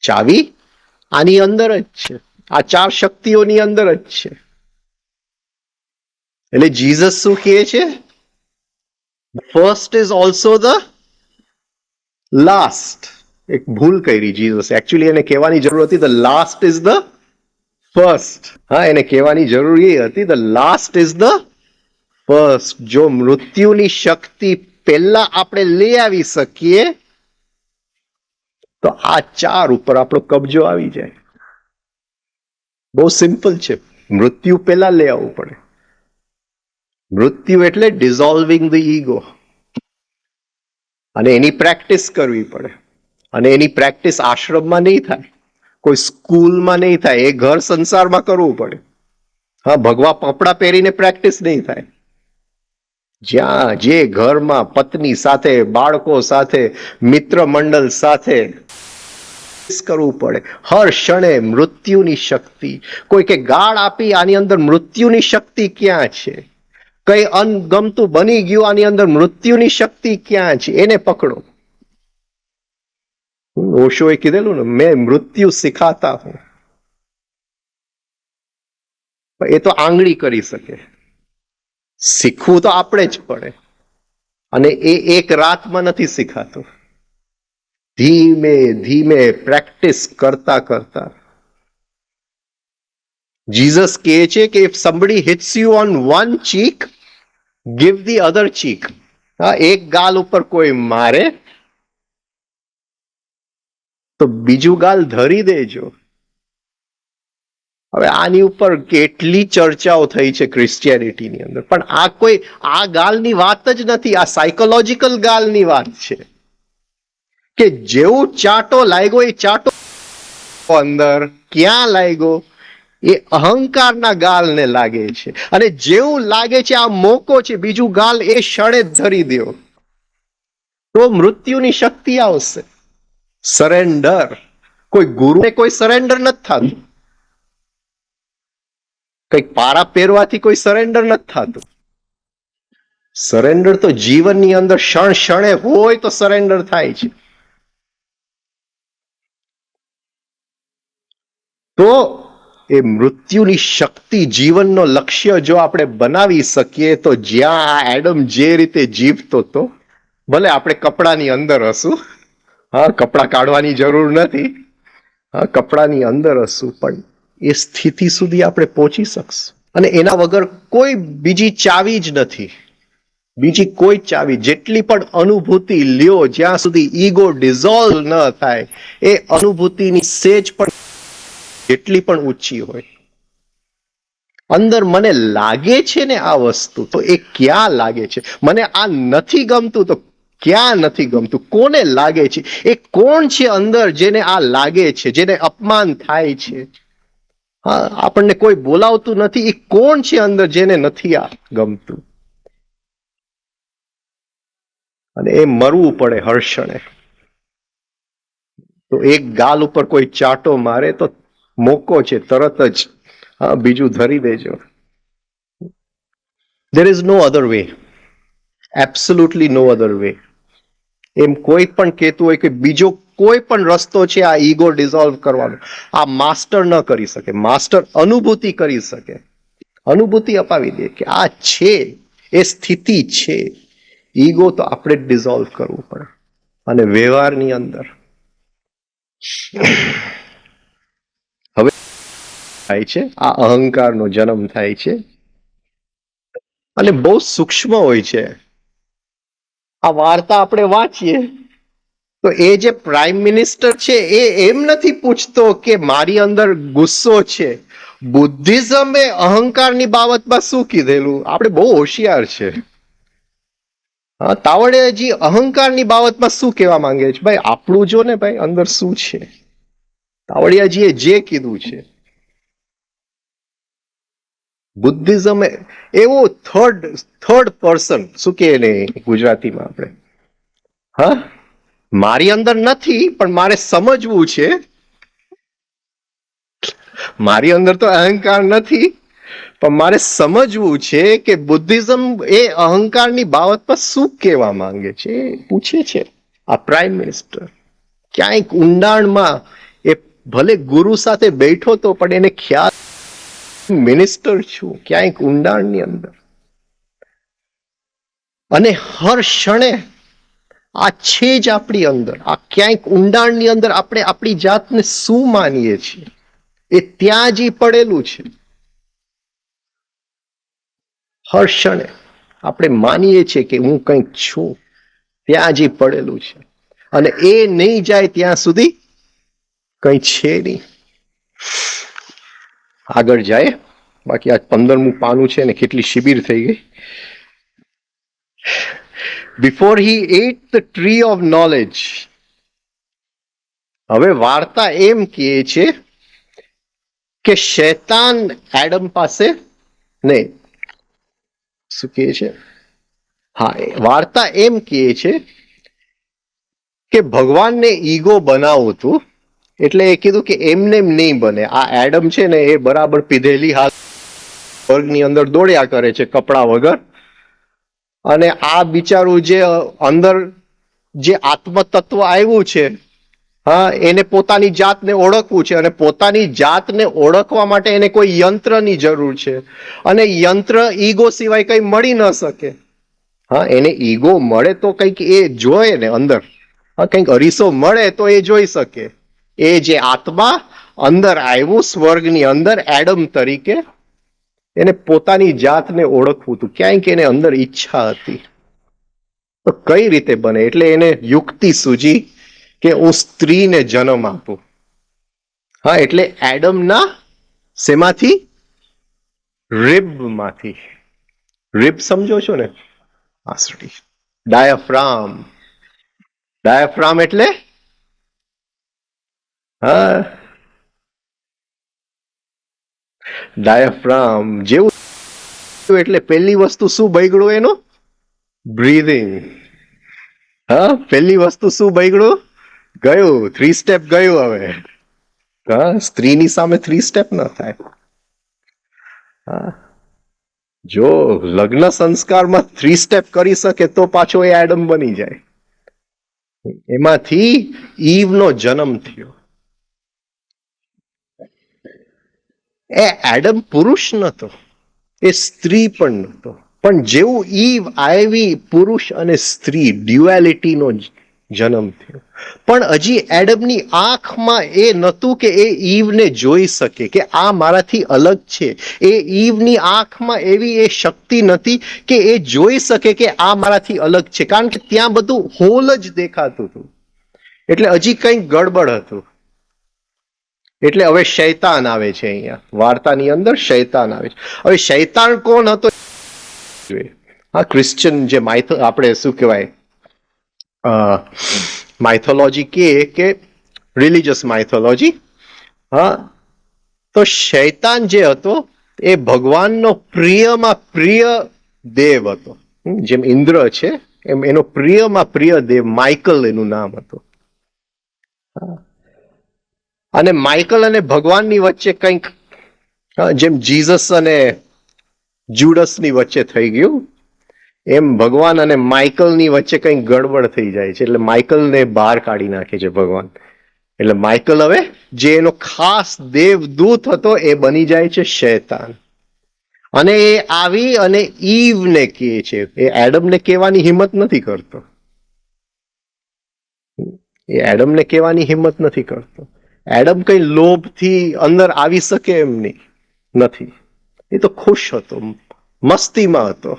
ચાવી આની અંદર જ છે. આ 4 શક્તિઓની અંદર જ છે. એટલે જીસસ શું કહે છે? First is also the last. એક ભૂલ કરી જીસસ. એકચ્યુઅલી એને કહેવાની જરૂર હતી the last is the first. હા, એને કહેવાની જરૂર એ હતી the last is the first. જો મૃત્યુની શક્તિ પહેલા આપણે લઈ આવી શકીએ તો આ 4 ઉપર આપણો કબજો આવી જાય. બહુ સિમ્પલ છે. મૃત્યુ પહેલા લઈ આવવું પડે. મૃત્યુ એટલે ડિઝોલ્વિંગ ધ ઈગો, અને એની પ્રેક્ટિસ કરવી પડે. અને એની પ્રેક્ટિસ આશ્રમમાં નહીં થાય, કોઈ સ્કૂલમાં નહીં થાય, એ ઘર સંસારમાં કરવું પડે. હા, ભગવા પપડા પહેરીને પ્રેક્ટિસ નહીં થાય. જ્યાં જે ઘરમાં પત્ની સાથે, બાળકો સાથે, મિત્ર મંડળ સાથે કરવું પડે. હર ક્ષણે મૃત્યુની શક્તિ. કોઈ કે ગાળ આપી આની અંદર મૃત્યુની શક્તિ ક્યાં છે? કઈ અનગમતું બની ગયું આની અંદર મૃત્યુની શક્તિ ક્યાં છે? એને પકડો. ઓશોએ કીધેલું ને, મેં મૃત્યુ સિખાતા હું. એ તો આંગળી કરી શકે. શીખવું તો આપણે જ પડે. અને એ એક રાતમાં નથી શીખાતું. ધીમે ધીમે પ્રેક્ટિસ કરતા કરતા. જીસસ કહે છે કે if somebody hits you on one cheek, give the other cheek. હા, એક ગાલ ઉપર કોઈ મારે તો બીજું ગાલ ધરી દેજો. હવે આની ઉપર કેટલી ચર્ચાઓ થઈ છે ક્રિશ્ચિયાનિટીની અંદર, પણ આ ગાલની વાત જ નથી. આ સાયકોલોજીકલ ગાલની વાત છે કે જેવું ચાટો લાગ્યો એ ચાટો અંદર ક્યાં લાગ્યો એ અહંકારના ગાલને લાગે છે. અને જેવું લાગે છે આ મોકો છે, બીજું ગાલ એ ક્ષણે ધરી દો તો મૃત્યુની શક્તિ આવશે. સરેન્ડર. કોઈ ગુરુને કોઈ સરેન્ડર નથી થતું. કઈક પારા પહેરવાથી કોઈ સરેન્ડર નથી થતું. સરેન્ડર તો જીવનની અંદર ક્ષણ ક્ષણે હોય તો સરેન્ડર થાય છે. તો એ મૃત્યુની શક્તિ જીવનનો લક્ષ્ય જો આપણે બનાવી શકીએ તો જ્યાં આ એડમ જે રીતે જીવતો હતો, ભલે આપણે કપડાની અંદર હશું, હા કપડા કાઢવાની જરૂર નથી, હા કપડાની અંદર હશું, પણ એ સ્થિતિ સુધી આપણે પહોંચી શકશું. અને એના વગર કોઈ બીજી ચાવી જ નથી, બીજી કોઈ ચાવી. જેટલી પણ અનુભૂતિ લ્યો, જ્યાં સુધી ઈગો ડિઝોલ્વ ન થાય, એ અનુભૂતિની સેજ પણ જેટલી પણ ઊંચી હોય, અંદર મને લાગે છે ને આ વસ્તુ, તો એ ક્યાં લાગે છે? મને આ નથી ગમતું, તો ક્યાં નથી ગમતું? કોને લાગે છે? એ કોણ છે અંદર જેને આ લાગે છે, જેને અપમાન થાય છે? હા, આપણને કોઈ બોલાવતું નથી, એ કોણ છે અંદર જેને નથી આ ગમતું? અને એ મરવું પડે હર્ષણે. તો એક ગાલ ઉપર કોઈ ચાટો મારે તો મોકો છે તરત જ, હા બીજું ધરી દેજો. There is no other way. Absolutely no other way. એમ કોઈ પણ કહેતું હોય કે બીજો કોઈ પણ રસ્તો છે આ ઈગો ડિઝોલ્વ કરવાનો, આ માસ્ટર ન કરી શકે. માસ્ટર અનુભૂતિ કરી શકે, અનુભૂતિ અપાવી દે કે આ છે, એ સ્થિતિ છે. ઈગો તો આપણે જ ડિઝોલ્વ કરવું પડે. અને વ્યવહારની અંદર હવે થાય છે, આ અહંકારનો જન્મ થાય છે અને બહુ સૂક્ષ્મ હોય છે. આ વાર્તા આપણે વાંચીએ તો એ જે પ્રાઇમ મિનિસ્ટર છે એ એમ નથી પૂછતો કે મારી અંદર ગુસ્સો છે. બુદ્ધિઝમ એ અહંકારની બાબતમાં શું કીધેલું? આપણે બહુ હોશિયાર છે. હા, તાવડિયાજી અહંકારની બાબતમાં શું કહેવા માંગે છે? ભાઈ આપણું જો ને ભાઈ અંદર શું છે. તાવડિયાજીએ જે કીધું છે, બુદ્ધિઝમ એવો થર્ડ પર્સન, શું કે એને ગુજરાતીમાં આપણે, હા મારી અંદર નથી પણ મારે સમજવું છે. મારી અંદર તો અહંકાર નથી પણ મારે સમજવું છે કે બુદ્ધિઝમ એ અહંકારની બાબતમાં શું કહેવા માંગે છે, પૂછે છે આ પ્રાઇમ મિનિસ્ટર. ક્યાંક ઊંડાણમાં એ ભલે ગુરુ સાથે બેઠો તો પણ એને ખ્યાલ મિનિસ્ટર છું, ક્યાંક ઊંડાણની અંદર. અને હર ક્ષણે આ છે જ આપણી અંદર. આ ક્યાંક ઊંડાણની અંદર આપણે આપણી જાતને શું માનીએ છીએ એ ત્યાં જ પડેલું છે. હર ક્ષણે આપણે માનીએ છીએ કે હું કંઈક છું, ત્યાં જ પડેલું છે. અને એ નહીં જાય ત્યાં સુધી કઈ છે નહીં. આગળ જાય, બાકી આજ 15મું પાનું છે ને કેટલી શિબિર થઈ ગઈ. Before he ate the tree of knowledge. હવે વાર્તા એમ કહે છે કે શૈતાન એડમ પાસે નહીં, શું કહે છે? હા, વાર્તા એમ કહે છે કે ભગવાનને ઈગો બનાવવું હતું, એટલે એ કીધું કે એમને એમ નહીં બને. આ એડમ છે ને એ બરાબર પીધેલી હાલ વર્ગની અંદર દોડ્યા કરે છે કપડા વગર, અને આ બિચારું જે અંદર જે આત્મતત્વ આવ્યું છે, હા એને પોતાની જાતને ઓળખવું છે, અને પોતાની જાતને ઓળખવા માટે એને કોઈ યંત્રની જરૂર છે, અને યંત્ર ઈગો સિવાય કઈ મળી ન શકે. હા, એને ઈગો મળે તો કંઈક એ જોયે ને અંદર, હા કંઈક અરીસો મળે તો એ જોઈ શકે. એ જે આત્મા અંદર આવ્યું સ્વર્ગની અંદર એડમ તરીકે, એને પોતાની જાતને ઓળખવું હતું. ક્યાંક એને અંદર ઈચ્છા હતી. તો કઈ રીતે બને? એટલે એને યુક્તિ સૂજી કે હું સ્ત્રીને જન્મ આપું. હા, એટલે એડમના શેમાંથી? રિબમાંથી. રિબ સમજો છો ને? આસડી. ડાયાફ્રામ. ડાયાફ્રામ એટલે હા, ડાયાફ્રામ જેવું. એટલે પહેલી વસ્તુ શું બગડ્યું એનું? બ્રીધિંગ. હા, પહેલી વસ્તુ શું બગડ્યું? ગયું 3 સ્ટેપ ગયું. હવે હા, સ્ત્રીની સામે 3 સ્ટેપ ન થાય. હા, જો લગ્ન સંસ્કારમાં 3 સ્ટેપ કરી શકે તો પાછો એ એડમ બની જાય. એમાંથી ઈવનો જન્મ થયો. એ એડમ પુરુષ નતો, એ સ્ત્રી પણ નતો, પણ જેવું ઈવ આવી, પુરુષ અને સ્ત્રી ડ્યુઆલિટીનો જન્મ થયો. પણ હજી એડમની આંખમાં એ નહોતું કે એ ઈવને જોઈ શકે કે આ મારાથી અલગ છે. એ ઈવની આંખમાં એવી એ શક્તિ નથી કે એ જોઈ શકે કે આ મારાથી અલગ છે, કારણ કે ત્યાં બધું હોલ જ દેખાતું હતું. એટલે હજી કંઈક ગડબડ હતું. એટલે હવે શૈતાન આવે છે, અહીંયા વાર્તાની અંદર શૈતાન આવે છે. હવે શૈતાન કોણ હતો? હા, ક્રિશ્ચિયન જે આપણે શું કહેવાય, માઇથોલોજી કે રિલિજિયસ માઇથોલોજી. હા, તો શૈતાન જે હતો એ ભગવાનનો પ્રિયમાં પ્રિય દેવ હતો. જેમ ઇન્દ્ર છે એમ એનો પ્રિયમાં પ્રિય દેવ માઇકલ એનું નામ હતું. અને માઇકલ અને ભગવાનની વચ્ચે કંઈક, જેમ જીસસ અને જુડસની વચ્ચે થઈ ગયું, એમ ભગવાન અને માઇકલની વચ્ચે કંઈક ગડબડ થઈ જાય છે. એટલે માઇકલને બહાર કાઢી નાખે છે ભગવાન. એટલે માઇકલ હવે જે એનો ખાસ દેવદૂત હતો એ બની જાય છે શૈતાન. અને એ આવી અને ઈવને કહે છે, એ એડમને કહેવાની હિંમત નથી કરતો. એ એડમને કહેવાની હિંમત નથી કરતો. એડમ કઈ લોભથી અંદર આવી શકે એમ નથી. એ તો ખુશ હતો, મસ્તીમાં હતો.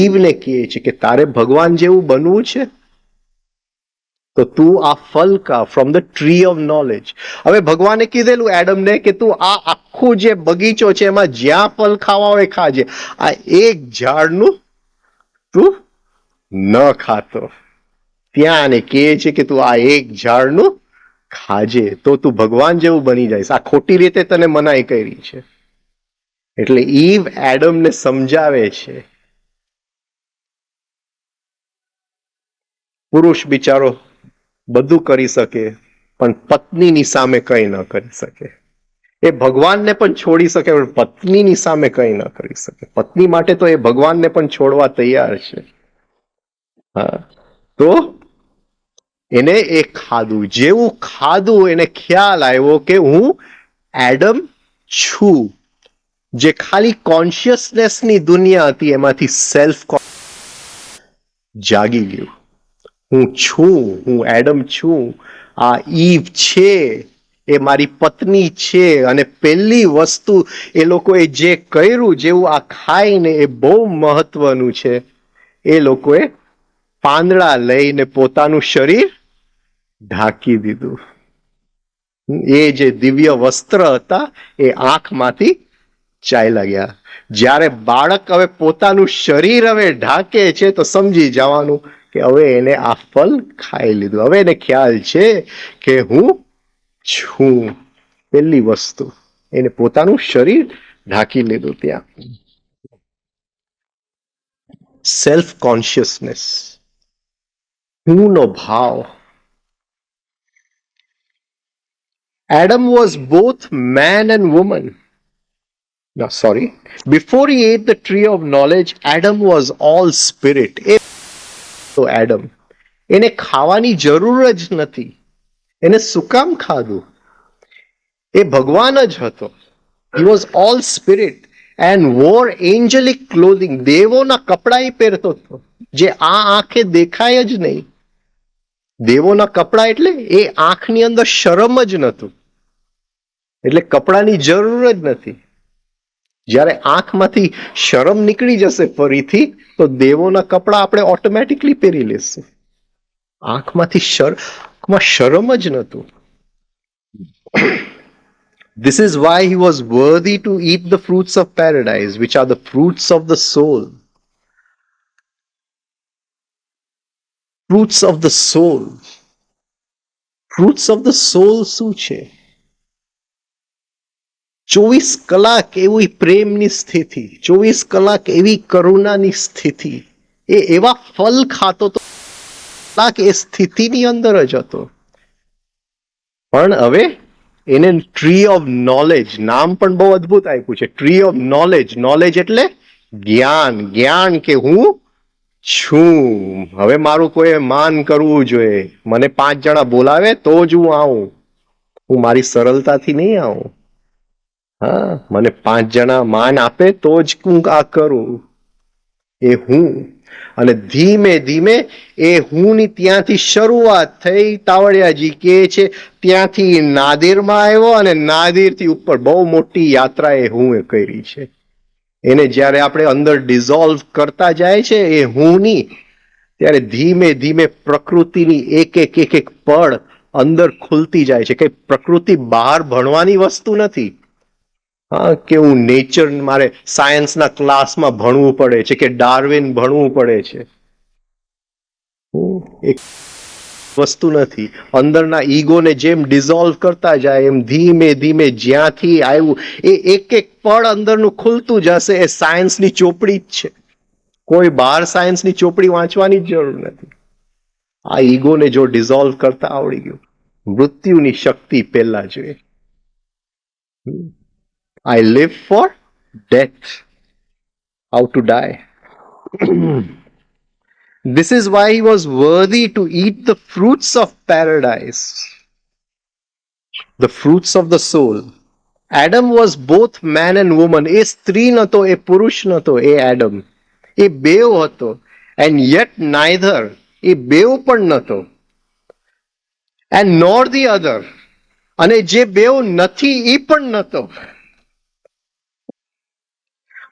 ઈવને કહે છે કે તારે ભગવાન જેવું બનવું છે તો તું આ ફલ ખા from the tree of knowledge. હવે ભગવાને કીધેલું એડમને કે તું આ આખું જે બગીચો છે એમાં જ્યાં ફલ ખાવા હોય ખાજે, આ એક ઝાડનું તું ન ખાતો. ત્યાં ને કહે છે કે તું આ એક ઝાડનું ખાજે તો તું ભગવાન જેવું બની જઈશ. આ ખોટી રીતે તને મનાઈ કરી છે. એટલે ઈવ એડમને સમજાવે છે. પુરુષ બિચારો બધું કરી શકે પણ પત્નીની સામે કંઈ ન કરી શકે. એ ભગવાનને પણ છોડી શકે પણ પત્નીની સામે કંઈ ન કરી શકે. પત્ની માટે તો એ ભગવાનને પણ છોડવા તૈયાર છે. હા, તો એને એ ખાધું. જેવું ખાધું એને ખ્યાલ આવ્યો કે હું એડમ છું. જે ખાલી કોન્શિયસનેસની દુનિયા હતી એમાંથી સેલ્ફ જાગી ગયું. હું છું, હું એડમ છું. આ ઈવ છે એ મારી પત્ની છે. અને પહેલી વસ્તુ એ લોકોએ જે કર્યું, જેવું આ ખાઈને, એ બહુ મહત્વનું છે. એ લોકોએ પાંદડા લઈને પોતાનું શરીર ઢાંકી દીધું. એ જે દિવ્ય વસ્ત્ર હતા એ આંખમાંથી ચાલ્યા ગયા. જ્યારે બાળક હવે પોતાનું શરીર હવે ઢાંકે છે તો સમજી જવાનું કે હવે એને આ ફલ ખાઈ લીધું. હવે એને ખ્યાલ છે કે હું છું. પહેલી વસ્તુ એને પોતાનું શરીર ઢાંકી લીધું. ત્યાં સેલ્ફ કોન્શિયસનેસ, હું નો ભાવ. Adam was both man and woman. No, sorry. Before he ate the tree of knowledge, Adam was all spirit. તો એડમ એને ખાવાની જરૂર જ નથી. એને શું કામ ખાધું? એ ભગવાન જ હતો. He was all spirit and wore angelic clothing. દેવોના કપડા એ પહેરતો હતો જે આ આંખે દેખાય જ નહીં. દેવોના કપડા એટલે એ આંખની અંદર શરમ જ નહોતું. એટલે કપડાની જરૂર જ નથી. જ્યારે આંખમાંથી શરમ નીકળી જશે ફરીથી તો દેવોના કપડા આપણે ઓટોમેટિકલી પહેરી લેશું. આંખમાંથી શરમ જ નહોતું. This is why he was worthy to eat the fruits of paradise, which are the fruits of the soul. Fruits of the soul. Fruits of the soul શું છે? 24 કલાક એવી પ્રેમની સ્થિતિ, 24 કલાક એવી કરુણાની સ્થિતિ. એ એવા ફલ ખાતો તો એ સ્થિતિની અંદર જ હતો. પણ હવે એને ટ્રી ઓફ નોલેજ, નામ પણ બહુ અદ્ભુત આપ્યું છે, ટ્રી ઓફ નોલેજ. નોલેજ એટલે જ્ઞાન. જ્ઞાન કે હું છું. હવે મારું કોઈ માન કરવું જોઈએ. મને 5 જણા બોલાવે તો જ હું આવું. હું મારી સરળતાથી નહીં આવું. હા, મને 5 જણા માન આપે તો જ હું આ કરું, એ હું. અને ધીમે ધીમે એ હું ની ત્યાંથી શરૂઆત થઈ. તાવડિયાજી કે છે ત્યાંથી નાદેરમાં આવ્યો અને નાદેર થી ઉપર બહુ મોટી યાત્રા એ હું એ કરી છે. એને જ્યારે આપણે અંદર ડિઝોલ્વ કરતા જાય છે એ હું ની, ત્યારે ધીમે ધીમે પ્રકૃતિની એક પળ અંદર ખુલતી જાય છે. કે પ્રકૃતિ બહાર ભણવાની વસ્તુ નથી. હા, કે હું નેચર મારે સાયન્સના ક્લાસમાં ભણવું પડે છે કે ડાર્વિન ભણવું પડે છે. એક વસ્તુ નથી. અંદરના ઈગોને જેમ ડિઝોલ્વ કરતા જાય એમ ધીમે ધીમે જ્યાંથી આવ્યું એ એક પળ અંદરનું ખુલતું જશે. એ સાયન્સની ચોપડી જ છે. કોઈ બહાર સાયન્સની ચોપડી વાંચવાની જ જરૂર નથી. આ ઈગોને જો ડિઝોલ્વ કરતા આવડી ગયું, મૃત્યુની શક્તિ પહેલા જોઈએ. I live for death. How to die. This is why he was worthy to eat the fruits of paradise, the fruits of the soul. Adam was both man and woman. એ સ્ત્રી નતો, એ પુરુષ નતો, એ એડમ. એ બેવ હતો. And yet neither. એ બેવ પણ નતો. And nor the other. અને જે બેવ નથી એ પણ નતો.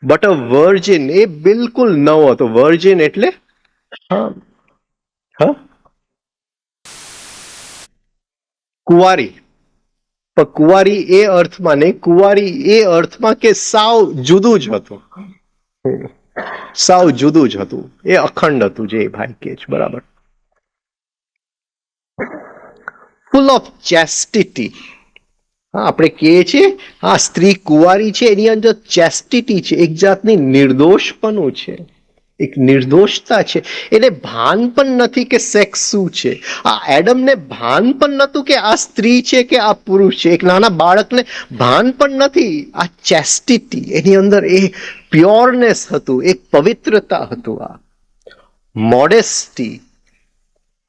But a virgin. એ બિલકુલ નવો હતો. વર્જિન એટલે હા, હા, કુંવારી. પણ કુંવારી એ અર્થમાં નહીં, કુંવારી એ અર્થમાં કે સાવ જુદું જ હતું. સાવ જુદું જ હતું. એ અખંડ હતું જે ભાઈ કે છે, બરાબર. Full of chastity. આપણે કહીએ છીએ આ સ્ત્રી કુંવારી છે, એની અંદર ચેસ્ટિટી છે, એક જાતની નિર્દોષપણું છે, એક નિર્દોષતા છે. એને ભાન પણ નથી કે સેક્સ શું છે. આ એડમને ભાન પણ નતું કે આ સ્ત્રી છે કે આ પુરુષ છે. એક નાના બાળકને ભાન પણ નથી. આ ચેસ્ટિટી એની અંદર એ પ્યોરનેસ હતું, એક પવિત્રતા હતું, આ મોડેસ્ટી.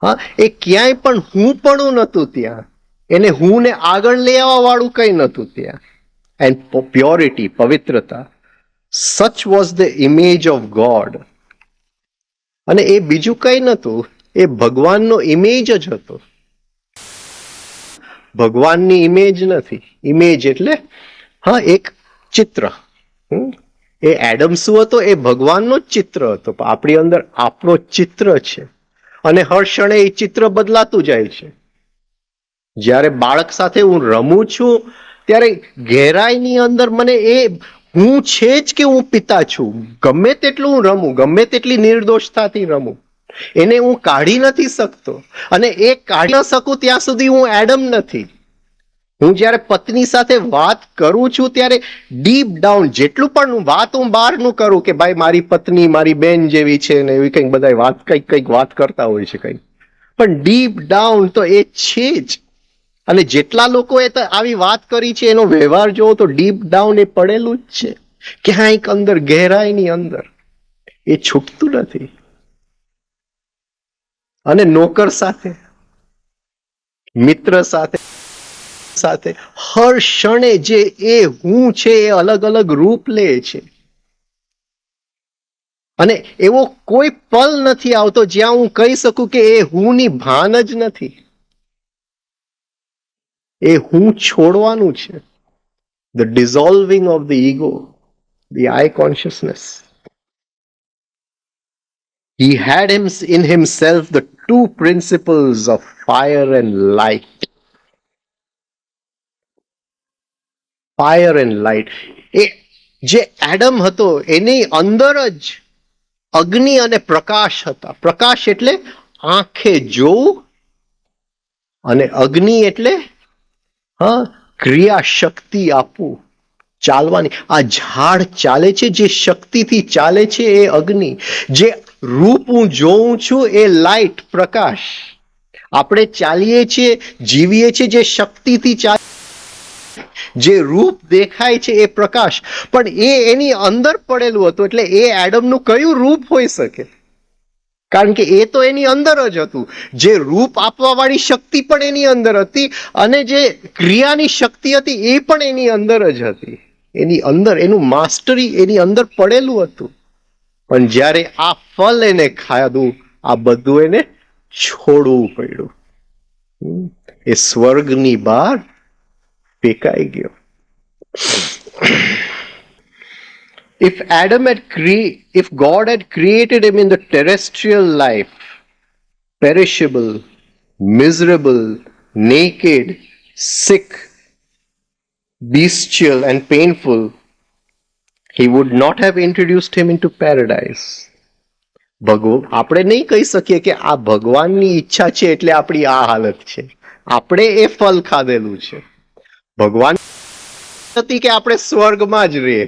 હા, એ ક્યાંય પણ હું પણ નતું ત્યાં. એને હું ને આગળ લઈ આવવા વાળું કઈ નતું ત્યાં. એન્ડ પ્યોરિટી, પવિત્રતા. Such was the image of God. અને એ બીજું કઈ નતું, એ ભગવાનનો ઇમેજ જ હતો. ભગવાનની ઇમેજ નથી. ઇમેજ એટલે હા, એક ચિત્ર. એ એડમ શું હતો? એ ભગવાનનો જ ચિત્ર હતો. આપણી અંદર આપણો ચિત્ર છે. અને હર ક્ષણે એ ચિત્ર બદલાતું જાય છે. જ્યારે બાળક સાથે હું રમું છું ત્યારે ગહેરાઈની અંદર મને એ હું છે જ કે હું પિતા છું. ગમે તેટલું હું રમું, ગમે તેટલી નિર્દોષતાથી રમું, એને હું કાઢી નથી શકતો. અને એ કાઢી ન શકું ત્યાં સુધી હું એડમ નથી. હું જ્યારે પત્ની સાથે વાત કરું છું ત્યારે ડીપ ડાઉન જેટલું પણ વાત હું બહારનું કરું કે ભાઈ મારી પત્ની મારી બેન જેવી છે ને એવી કંઈક બધા વાત કંઈક વાત કરતા હોય છે કંઈક, પણ ડીપ ડાઉન તો એ છે જ. અને જેટલા લોકોએ આવી વાત કરી છે એનો વ્યવહાર જોવો તો ડીપ ડાઉન એ પડેલું જ છે. ક્યાંક અંદર ગહેરાઈની અંદર એ છૂટતું નથી. અને નોકર સાથે, મિત્ર સાથે સાથે હર ક્ષણે જે એ હું છે એ અલગ અલગ રૂપ લે છે. અને એવો કોઈ પલ નથી આવતો જ્યાં હું કહી શકું કે એ હું ની ભાન જ નથી. એ હું છોડવાનું છે. The dissolving of the ego, the I consciousness. He had in himself the two principles of fire and light. Fire and light. એ જે એડમ હતો એની અંદર જ અગ્નિ અને પ્રકાશ હતા. પ્રકાશ એટલે આંખે જોવું, અને અગ્નિ એટલે હા, ક્રિયા શક્તિ આપવું, ચાલવાની. આ ઝાડ ચાલે છે, જે શક્તિથી ચાલે છે એ અગ્નિ. જે રૂપ હું જોઉં છું એ લાઇટ, પ્રકાશ. આપણે ચાલીએ છીએ, જીવીએ છીએ જે શક્તિથી ચાલે, જે રૂપ દેખાય છે એ પ્રકાશ. પણ એ એની અંદર પડેલું હતું. એટલે એ એડમનું કયું રૂપ હોઈ શકે? કારણ કે એ તો એની અંદર જ હતું. જે રૂપ આપવા વાળી શક્તિ પણ એની અંદર હતી, અને જે ક્રિયાની શક્તિ હતી એ પણ એની અંદર જ હતી. એની અંદર એનું માસ્ટરી એની અંદર પડેલું હતું, પણ જ્યારે આ ફળ એને ખાધું, આ બધું એને છોડવું પડ્યું. એ સ્વર્ગની બહાર ફેંકાઈ ગયો. If God had created him in the terrestrial life, perishable, miserable, naked, sick, bestial and painful, he would not have introduced him into paradise. આપણે નહીં કહી શકીએ કે આ ભગવાનની ઈચ્છા છે એટલે આપણી આ હાલત છે. આપણે એ ફળ ખાધેલું છે. ભગવાન હતી કે આપણે સ્વર્ગમાં જ રહીએ.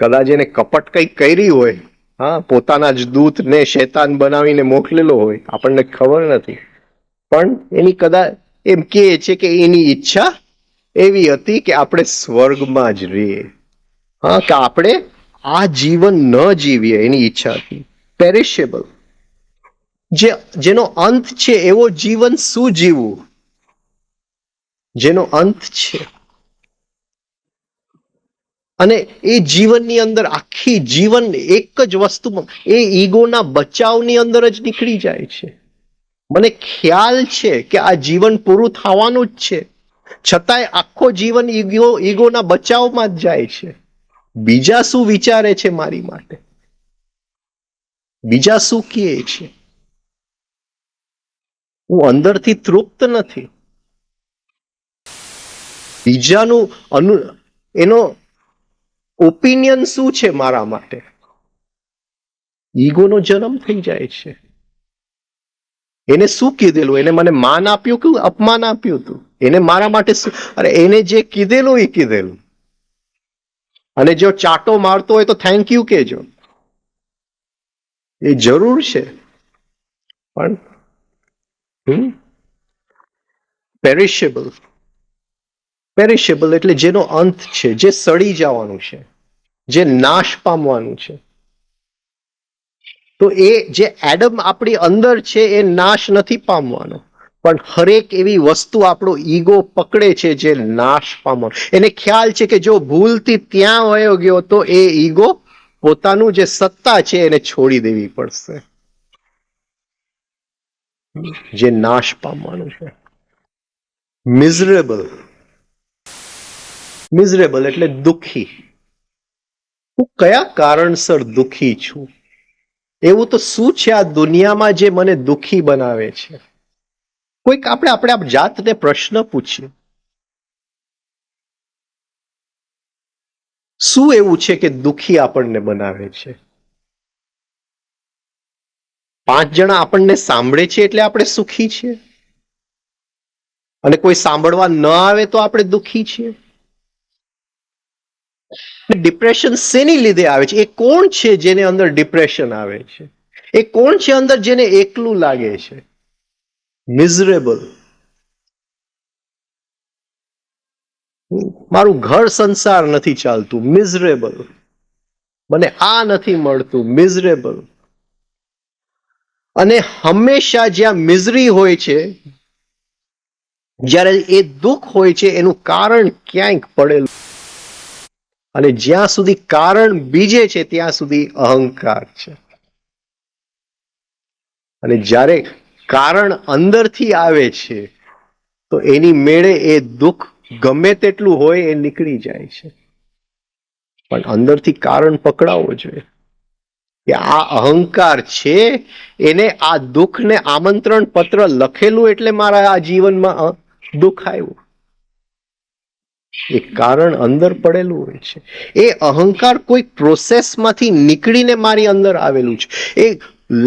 કદાચ એને કપટ કંઈક કરી હોય, હા, પોતાના જ દૂતને શૈતાન બનાવીને મોકલેલો હોય, આપણને ખબર નથી, પણ એની કદાચ એમ કહે છે કે એની ઈચ્છા એવી હતી કે આપણે સ્વર્ગમાં જ રહીએ. હા, કે આપણે આ જીવન ન જીવીએ, એની ઈચ્છા હતી. પેરિશેબલ, જેનો અંત છે એવો જીવન શું જીવવું, જેનો અંત છે. અને એ જીવનની અંદર આખી જીવન એક જ વસ્તુમાં, એ ઈગોના બચાવની અંદર જ નીકળી જાય છે. મને ખ્યાલ છે કે આ જીવન પૂરું થવાનું જ છે, છતાંય આખો જીવન ઈગોના બચાવમાં જ જાય છે. બીજા શું વિચારે છે મારી માટે, બીજા શું કહે છે, હું અંદરથી તૃપ્ત નથી. બીજાનું એનો ઓપિનિયન શું છે મારા માટે, ઈગોનો જન્મ થઈ જાય છે. એને શું કીધેલું, એને મને માન આપ્યું કે અપમાન આપ્યું હતું, એને મારા માટે શું, અરે એને જે કીધેલું એ કીધેલું. અને જો ચાટો મારતો હોય તો થેન્ક યુ કહેજો, એ જરૂર છે. પણ પેરિશેબલ એટલે જેનો અંત છે, જે સડી જવાનું છે, જે નાશ પામવાનું છે. તો એ જે એડમ આપણી અંદર છે એ નાશ નથી પામવાનો, પણ હરેક એવી વસ્તુ આપણો ઈગો પકડે છે જે નાશ પામવાનો. એને ખ્યાલ છે કે જો ભૂલથી ત્યાં વયો ગયો તો એ ઈગો પોતાનું જે સત્તા છે એને છોડી દેવી પડશે, જે નાશ પામવાનું છે. મિઝરેબલ એટલે દુઃખી. હું કયા કારણસર દુઃખી છું, એવું તો શું છે આ દુનિયામાં જે મને દુઃખી બનાવે છે? કોઈક આપણે જાતને પ્રશ્ન પૂછીએ, શું એવું છે કે દુઃખી આપણને બનાવે છે? 5 જણા આપણને સાંભળે છે એટલે આપણે સુખી છીએ, અને કોઈ સાંભળવા ન આવે તો આપણે દુઃખી છીએ. ડિપ્રેશન શેની લીધે આવે છે? એ કોણ છે જેને અંદર ડિપ્રેશન આવે છે? એ કોણ છે અંદર જેને એકલું લાગે છે? મિઝરેબલ. મારું ઘર સંસાર નથી ચાલતું, મિઝરેબલ. મને આ નથી મળતું, મિઝરેબલ. અને હંમેશા જ્યાં મિઝરી હોય છે, જ્યારે એ દુઃખ હોય છે, એનું કારણ ક્યાંક પડેલું, અને જ્યાં સુધી કારણ બીજે છે ત્યાં સુધી અહંકાર છે. અને જ્યારે કારણ અંદરથી આવે છે તો એની મેળે એ દુઃખ ગમે તેટલું હોય એ નીકળી જાય છે. પણ અંદરથી કારણ પકડાવવો જોઈએ કે આ અહંકાર છે, એને આ દુઃખને આમંત્રણ પત્ર લખેલું એટલે મારા આ જીવનમાં દુઃખ આવ્યું. એ કારણ અંદર પડેલું હોય છે. એ અહંકાર કોઈ પ્રોસેસમાંથી નીકળીને મારી અંદર આવેલું છે. એ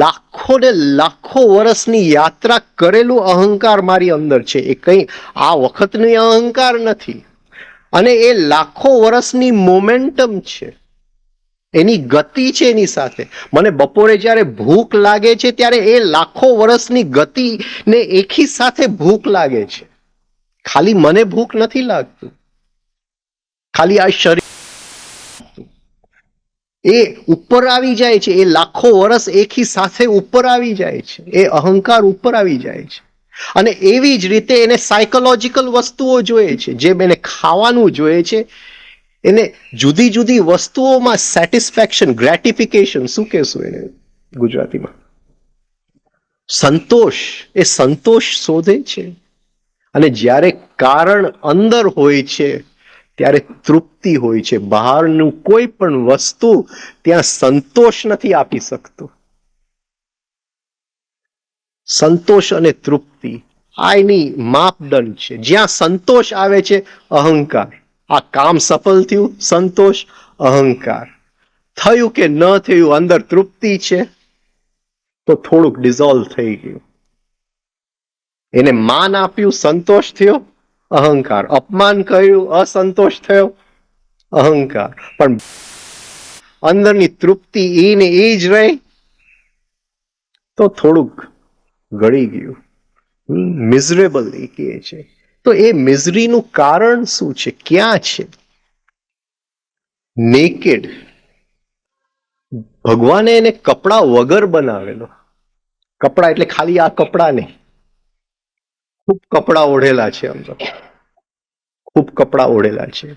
લાખો ને લાખો વર્ષની યાત્રા કરેલું અહંકાર મારી અંદર છે. એ કંઈ આ વખતની અહંકાર નથી, અને એ લાખો વર્ષની મોમેન્ટમ છે, એની ગતિ છે. એની સાથે મને બપોરે જ્યારે ભૂખ લાગે છે ત્યારે એ લાખો વર્ષની ગતિ ને એકી સાથે ભૂખ લાગે છે. ખાલી મને ભૂખ નથી લાગતું, ખાલી આ શરીર એ ઉપર આવી જાય છે. એ લાખો વર્ષ એકી સાથે ઉપર આવી જાય છે. એ અહંકાર ઉપર આવી જાય છે. અને એવી જ રીતે એને સાયકોલોજીકલ વસ્તુઓ જોઈએ છે, જેમ એને ખાવાનું જોઈએ છે, એને જુદી જુદી વસ્તુઓમાં સેટિસ્ફેક્શન, ગ્રેટિફિકેશન, શું કહેશું એને ગુજરાતીમાં, સંતોષ, એ સંતોષ શોધે છે. અને જ્યારે કારણ અંદર હોય છે ત્યારે તૃપ્તિ હોય છે. બહારનું કોઈ પણ વસ્તુ ત્યાં સંતોષ નથી આપી શકતું. સંતોષ અને તૃપ્તિ આ એની માપદંડ છે. જ્યાં સંતોષ આવે છે, અહંકાર. આ કામ સફળ થયું, સંતોષ, અહંકાર. થયું કે ન થયું, અંદર તૃપ્તિ છે, તો થોડુંક ડિઝોલ્વ થઈ ગયું. એને માન આપ્યું, સંતોષ થયો, અહંકાર. અપમાન કર્યું, અસંતોષ થયો, અહંકાર. પણ અંદરની તૃપ્તિ એને એ જ રહે, તો થોડુંક ગળી ગયું, મિઝરેબલ એ કહે છે. તો એ મિઝરીનું કારણ શું છે, ક્યાં છે? નેકેડ. ભગવાને એને કપડા વગર બનાવેલો. કપડા એટલે ખાલી આ કપડા નહીં, ખૂબ કપડા ઓઢેલા છે. આમ તો ખૂબ કપડા ઓઢેલા છે.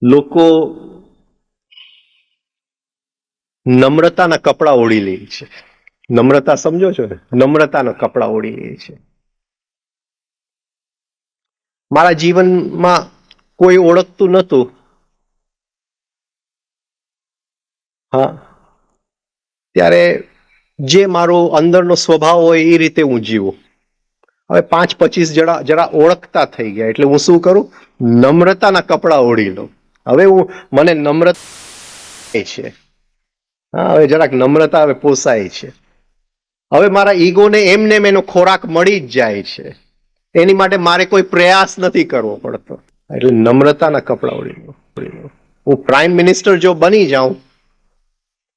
લોકો નમ્રતાના કપડા ઓઢી લે છે. નમ્રતા સમજો છો ને? નમ્રતાના કપડા ઓઢી લે છે. મારા જીવનમાં કોઈ ઓળખતું નહોતું. હા, ત્યારે જે મારો અંદરનો સ્વભાવ હોય એ રીતે હું જીવું. હવે 5-25 જરા ઓળખતા થઈ ગયા એટલે હું શું કરું? નમ્રતાના કપડા ઓઢી લઉં. હવે મને નમ્રતા છે. હા, હવે જરાક નમ્રતા હવે પોસાય છે. હવે મારા ઈગોને એમને એનો ખોરાક મળી જ જાય છે. એની માટે મારે કોઈ પ્રયાસ નથી કરવો પડતો. એટલે નમ્રતાના કપડા ઓઢી લઉં. હું પ્રાઇમ મિનિસ્ટર જો બની જાઉં,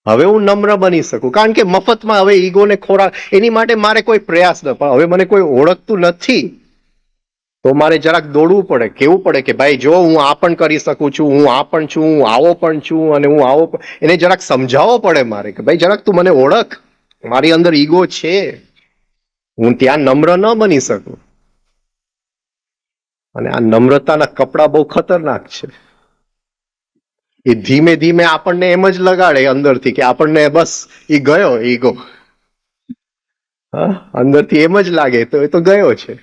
હવે હું નમ્ર બની શકું, કારણ કે મફતમાં હવે ઈગોને ખોરાક, એની માટે મારે કોઈ પ્રયાસ ન. પણ હવે મને કોઈ ઓળખતું નથી, તો મારે જરાક દોડવું પડે, કેવું પડે કે ભાઈ જો હું આ પણ કરી શકું છું, હું આ પણ છું, હું આવો પણ છું, અને હું આવો. એને જરાક સમજાવવો પડે મારે કે ભાઈ જરાક તું મને ઓળખ, મારી અંદર ઈગો છે, હું ત્યાં નમ્ર ન બની શકું. અને આ નમ્રતાના કપડા બહુ ખતરનાક છે. એ ધીમે ધીમે આપણને એમ જ લગાડે અંદરથી કે આપણને બસ એ ગયો ઈગો. હા, અંદરથી એમ જ લાગે તો એ તો ગયો છે.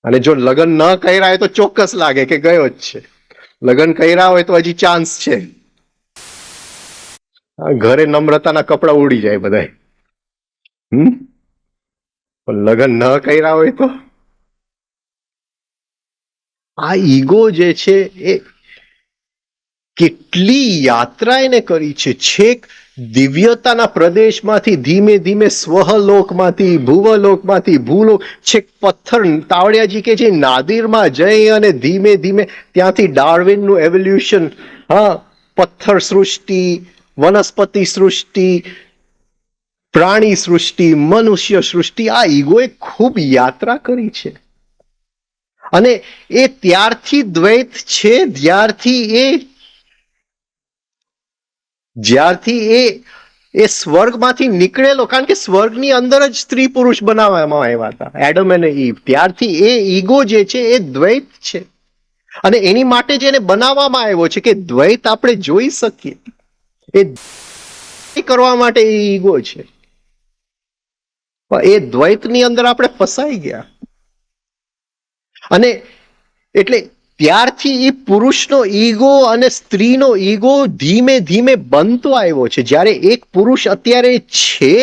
અને જો લગ્ન ન કર્યા હોય તો ચોક્કસ લાગે કે ગયો જ છે. લગ્ન કર્યા હોય તો હજી ચાન્સ છે. ઘરે નમ્રતાના કપડા ઉડી જાય બધાય. પણ લગ્ન ન કર્યા હોય તો આ ઈગો જે છે એ કેટલી યાત્રા એને કરી છે. છેક દિવ્યતાના પ્રદેશમાંથી ધીમે ધીમે સ્વહલોકમાંથી, ભુવલોકમાંથી, ભૂલોક, છેક પથ્થર, તાવડિયાજી કે જે નાદિરમાં જઈ અને ધીમે ધીમે ત્યાંથી ડાર્વિનનું એવોલ્યુશન, હા, પથ્થર સૃષ્ટિ, વનસ્પતિ સૃષ્ટિ, પ્રાણી સૃષ્ટિ, મનુષ્ય સૃષ્ટિ, આ ઈગોએ ખૂબ યાત્રા કરી છે. અને એ ત્યારથી દ્વૈત છે, જ્યારથી એ સ્વર્ગમાંથી નીકળેલો, કારણ કે સ્વર્ગની અંદર જ સ્ત્રી પુરુષ બનાવવામાં આવ્યા હતા, એડમ અને ઈવ. ત્યારથી એ ઈગો જે છે એ દ્વૈત છે. અને એની માટે જ એને બનાવવામાં આવ્યો છે કે દ્વૈત આપણે જોઈ શકીએ. એ કરવા માટે એ ઈગો છે. પણ એ દ્વૈતની અંદર આપણે ફસાઈ ગયા. અને એટલે ત્યારથી એ પુરુષનો ઈગો અને સ્ત્રીનો ઈગો ધીમે ધીમે બનતો આવ્યો છે. જ્યારે એક પુરુષ અત્યારે છે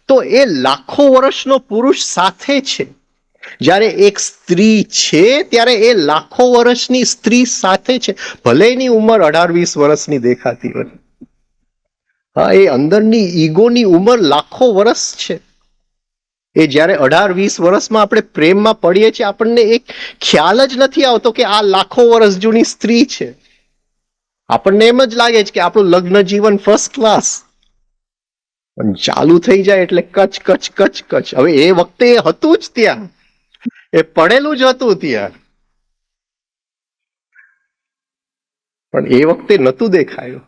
તો એ લાખો વર્ષનો પુરુષ સાથે છે. જ્યારે એક સ્ત્રી છે ત્યારે એ લાખો વર્ષની સ્ત્રી સાથે છે. ભલે એની ઉંમર 18-20 વર્ષની દેખાતી હોય, હા, એ અંદરની ઈગોની ઉંમર લાખો વર્ષ છે. એ જ્યારે 18-20 વર્ષમાં આપણે પ્રેમમાં પડીએ છીએ, આપણને એક ખ્યાલ જ નથી આવતો કે આ લાખો વર્ષ જૂની સ્ત્રી છે. આપણને એમ જ લાગે છે કે આપણું લગ્ન જીવન ફર્સ્ટ ક્લાસ. પણ ચાલુ થઈ જાય એટલે કચ કચ કચ કચ. હવે એ વખતે એ હતું જ ત્યાં, એ પડેલું જ હતું ત્યાં, પણ એ વખતે નતું દેખાયું.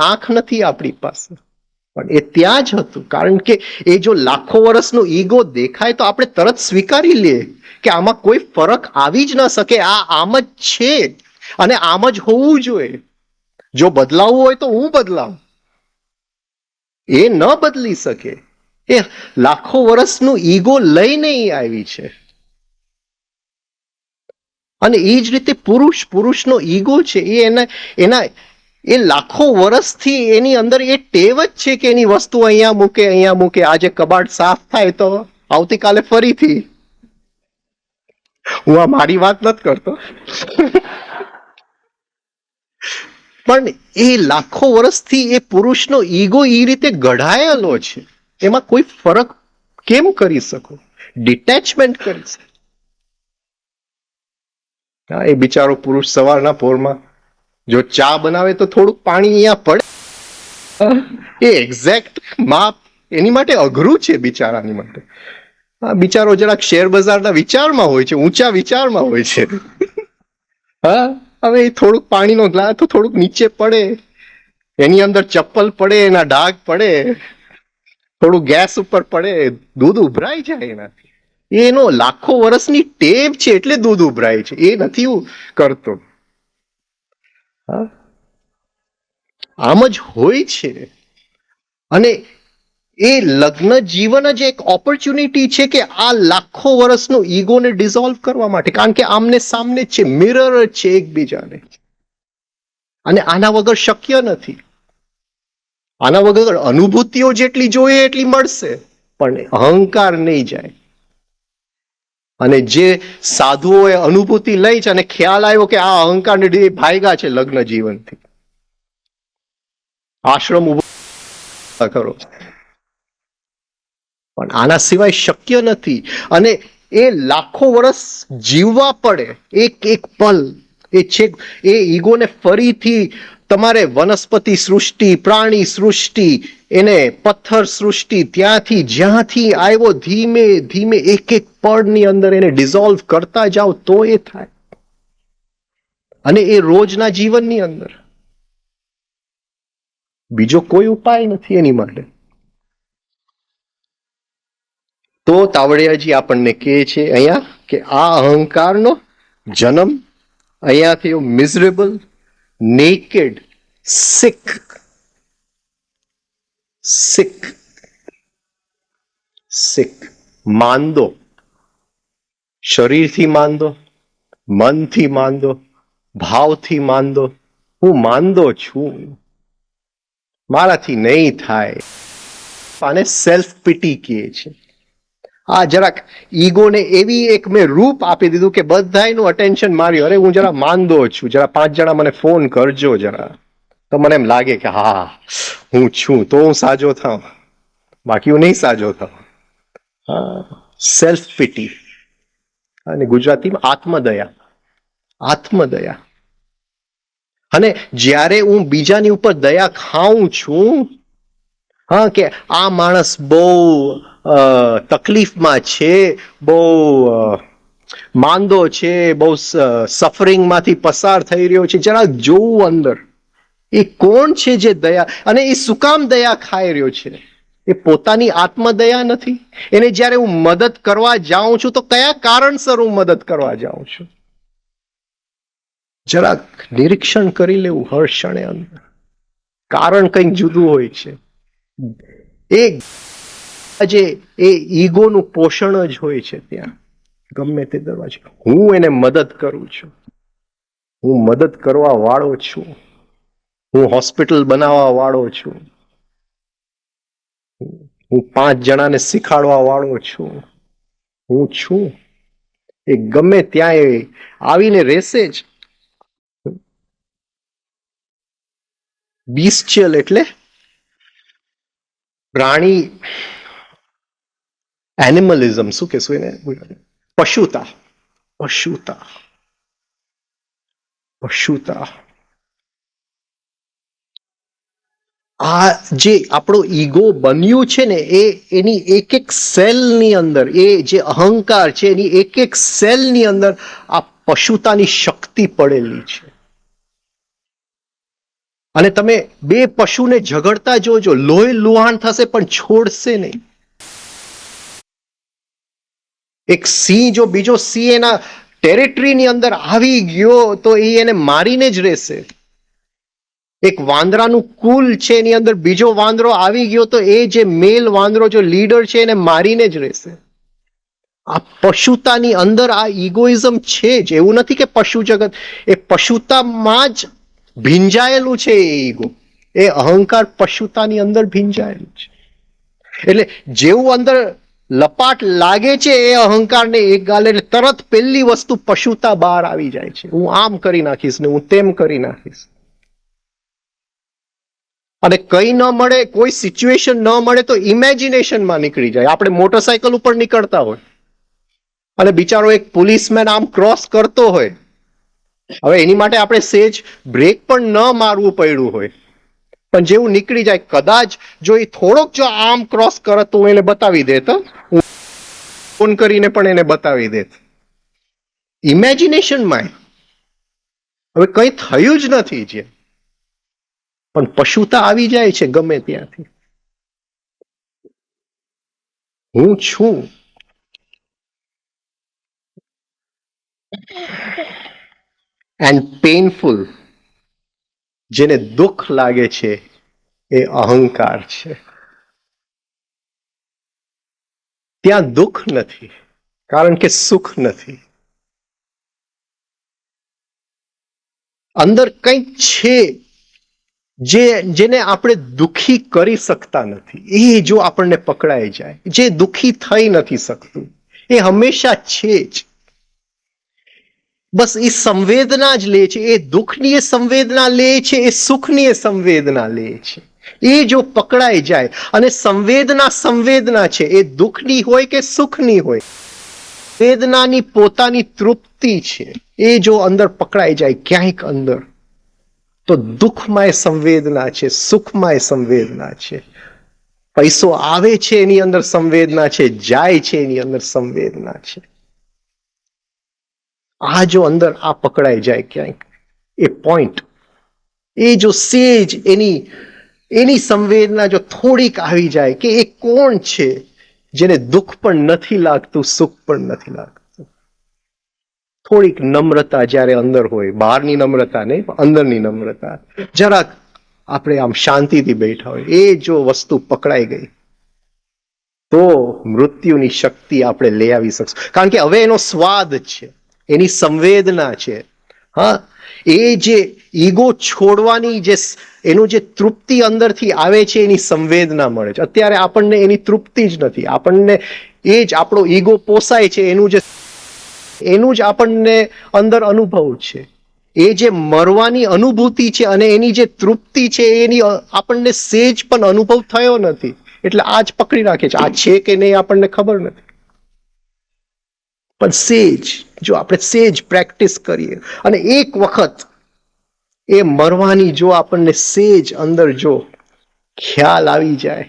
આંખ નથી આપણી પાસે. પણ એ ત્યાં જ હતું, કારણ કે એ જો લાખો વર્ષનો ઈગો દેખાય તો આપણે તરત સ્વીકારી લઈએ કે આમાં કોઈ ફરક આવી જ ન શકે, આ આમ જ છે અને આમ જ હોવું જોઈએ. જો બદલાવવું હોય તો હું બદલાવ, એ ન બદલી શકે. એ લાખો વર્ષનું ઈગો લઈને આવી છે. અને એ જ રીતે પુરુષનો ઈગો છે, એ એના એ લાખો વર્ષથી એની અંદર એ ટેવ જ છે કે એની વસ્તુ અહીંયા મૂકે. આજે કબાટ સાફ થાય તો આવતીકાલે ફરીથી. હું આ મારી વાત નથી કરતો, પણ એ લાખો વર્ષથી એ પુરુષનો ઈગો એ રીતે ગઢાયેલો છે. એમાં કોઈ ફરક કેમ કરી શકો? ડિટેચમેન્ટ કરી શકો? હા, એ બિચારો પુરુષ સવારના પોરમાં જો ચા બનાવે તો થોડુંક પાણી અહીંયા પડે, એ એક્ઝેક્ટ માપ એની માટે અઘરું છે બિચારાની માટે. હા, બિચારો જરાક શેર બજારના વિચારમાં હોય છે, ઊંચા વિચારમાં હોય છે. હા, હવે એ થોડુંક પાણીનો ગ્લાસ તો થોડુંક નીચે પડે, એની અંદર ચપ્પલ પડે, એના ડાઘ પડે, થોડું ગેસ ઉપર પડે, દૂધ ઉભરાઈ જાય એનાથી. એનો લાખો વર્ષની ટેવ છે એટલે દૂધ ઉભરાય છે, એ નથી કરતો. હા, આમ જ હોય છે. અને એ લગ્ન જીવન જ એક ઓપોર્ચ્યુનિટી છે કે આ લાખો વર્ષનો ઈગોને ડિઝોલ્વ કરવા માટે, કારણ કે આમને સામને છે, મિરર છે એકબીજાને. અને આના વગર શક્ય નથી. આના વગર અનુભૂતિઓ જેટલી જોઈએ એટલી મળશે, પણ અહંકાર નહીં જાય. અને જે સાધુઓએ અનુભૂતિ લઈ છે અને ખ્યાલ આવ્યો કે આ અહંકારને લીધે ભાગ્યા છે લગ્ન જીવનથી, આશ્રમ ઉભો કરો. પણ આના સિવાય શક્ય નથી. અને એ લાખો વર્ષ જીવવા પડે, એક એક પલ એ છે. એ ઈગોને ફરીથી તમારે વનસ્પતિ સૃષ્ટિ, પ્રાણી સૃષ્ટિ, એને પથ્થર સૃષ્ટિ, ત્યાંથી જ્યાંથી આવ્યો ધીમે ધીમે એક એક પળની અંદર એને ડિઝોલ્વ કરતા જાઓ તો એ થાય. અને એ રોજના જીવનની અંદર બીજો કોઈ ઉપાય નથી એની માટે. તો તાવડિયાજી આપણને કહે છે અહીંયા કે આ અહંકારનો જન્મ અહીંયા થયો, મિઝરેબલ, નેકેડ, સિક, સિક, સિક, માંદો, શરીરથી માંદો, મનથી માંદો, ભાવથી માંદો. હું માંદો છું, મારાથી નહીં થાય. આને સેલ્ફ પિટી કહે છે. આ જરાક ઈગોને એવી એક મેં રૂપ આપી દીધું કે બધાનું અટેન્શન માર્યું. અરે હું જરા માંદો છું, જરા 5 જણા મને ફોન કરજો જરા, તો મને એમ લાગે કે હા હું છું, તો હું સાજો થાઉં, બાકી હું નહીં સાજો થાઉં. સેલ્ફ પિટી, અને ગુજરાતીમાં આત્મદયા. આત્મદયા. અને જ્યારે હું બીજાની ઉપર દયા ખાઉં છું, હા, કે આ માણસ બહુ તકલીફમાં છે, બહુ માંદો છે, બહુ સફરિંગમાંથી પસાર થઈ રહ્યો છે, જરા જોવું અંદર એ કોણ છે જે દયા, અને એ શું કામ દયા ખાઈ રહ્યો છે? એ પોતાની આત્મદયા નથી. એને જ્યારે હું મદદ કરવા જાઉં છું તો કયા કારણસર હું મદદ કરવા જાઉં છું? જરાક નિરીક્ષણ કરી લેવું હર ક્ષણે અંદર. કારણ કંઈક જુદું હોય છે. એ જે એ ઈગોનું પોષણ જ હોય છે ત્યાં, ગમે તે દરવાજે. હું એને મદદ કરું છું, હું મદદ કરવા વાળો છું, હું હોસ્પિટલ બનાવવા વાળો છું, હું 5 જણાને શીખાડવા વાળો છું, હું છું. એ ગમે ત્યાં આવીને રહેશે જ. બીસ્ટિયલ એટલે પ્રાણી, એનિમલિઝમ, શું કહેશું એને? પશુતા. પશુતા, પશુતા. આ જે આપણો ઈગો બન્યું છે ને, એ એની એક એક સેલની અંદર, એ જે અહંકાર છે એની એક એક સેલની અંદર આ પશુતાની શક્તિ પડેલી છે. અને તમે બે પશુને ઝઘડતા જોજો, લોહી લુહાણ થશે પણ છોડશે નહીં. એક સિંહ જો બીજો સિંહ એના ટેરિટરીની અંદર આવી ગયો તો એને મારીને જ રહેશે. એક વાંદરાનું કુલ છે એની અંદર બીજો વાંદરો આવી ગયો તો એ જે મેલ વાંદરો જો લીડર છે એને મારીને જ રહેશે. આ પશુતાની અંદર આ ઇગોઇઝમ છે જ. એવું નથી કે પશુ જગત, એ પશુતામાં જ ભીંજાયેલું છે. એ ઈગો, એ અહંકાર પશુતાની અંદર ભીંજાયેલું છે. એટલે જેવું અંદર લપાટ લાગે છે એ અહંકારને એક ગાલે, એટલે તરત પહેલી વસ્તુ પશુતા બહાર આવી જાય છે. હું આમ કરી નાખીશ ને હું તેમ કરી નાખીશ. અને કઈ ન મળે, કોઈ સિચ્યુએશન ન મળે તો ઇમેજિનેશનમાં નીકળી જાય. આપણે મોટરસાયકલ ઉપર નીકળતા હોય અને બિચારો એક પોલીસમેન આમ ક્રોસ કરતો હોય, હવે એની માટે આપણે સેજ બ્રેક પણ ન મારવું પડ્યું હોય, પણ જેવું નીકળી જાય, કદાચ જો એ થોડોક જો આમ ક્રોસ કરત તો એને બતાવી દેત, ફોન કરીને પણ એને બતાવી દેત. ઇમેજિનેશનમાં હવે કઈ થયું જ નથી છે, પણ પશુતા આવી જાય છે ગમે ત્યાંથી. હું છું એન્ડ પેઇનફુલ, જેને દુઃખ લાગે છે એ અહંકાર છે. ત્યાં દુઃખ નથી કારણ કે સુખ નથી. અંદર કંઈક છે જેને આપણે દુઃખી કરી શકતા નથી. એ જો આપણને પકડાઈ જાય, જે દુઃખી થઈ નથી શકતું, એ હંમેશા છે જ. બસ એ સંવેદના જ લે છે. એ દુઃખની એ સંવેદના લે છે, એ સુખની એ સંવેદના લે છે. એ જો પકડાઈ જાય, અને સંવેદના છે, એ દુઃખની હોય કે સુખની હોય, વેદનાની પોતાની તૃપ્તિ છે. એ જો અંદર પકડાઈ જાય ક્યાંક અંદર, તો દુઃખમાં એ સંવેદના છે, સુખમાં એ સંવેદના છે. પૈસો આવે છે એની અંદર સંવેદના છે, જાય છે એની અંદર સંવેદના છે. આ જો અંદર આ પકડાઈ જાય ક્યાંક, એ પોઈન્ટ, એ જો સેજ એની સંવેદના જો થોડીક આવી જાય કે એ કોણ છે જેને દુઃખ પણ નથી લાગતું, સુખ પણ નથી લાગતું. થોડીક નમ્રતા જ્યારે અંદર હોય, બહારની નમ્રતા નહીં, અંદરની નમ્રતા, જરાક આપણે આમ શાંતિથી બેઠા હોય, એ જો વસ્તુ પકડાઈ ગઈ તો મૃત્યુની શક્તિ આપણે લઈ આવી શકશું. કારણ કે હવે એનો સ્વાદ છે, એની સંવેદના છે. હા, એ જે ઈગો છોડવાની જે એનું જે તૃપ્તિ અંદરથી આવે છે, એની સંવેદના મળે છે. અત્યારે આપણને એની તૃપ્તિ જ નથી. આપણને એ જ આપણો ઈગો પોસાય છે, એનું જ આપણને અંદર અનુભવ છે. એ જે મરવાની અનુભૂતિ છે અને એની જે તૃપ્તિ છે, એની આપણને સેજ પણ અનુભવ થયો નથી. એટલે આ જ પકડી રાખે છે. આ છે કે નહીં આપણને ખબર નથી, પણ સેજ જો આપણે સેજ પ્રેક્ટિસ કરીએ અને એક વખત એ મરવાની જો આપણને સેજ અંદર જો ખ્યાલ આવી જાય,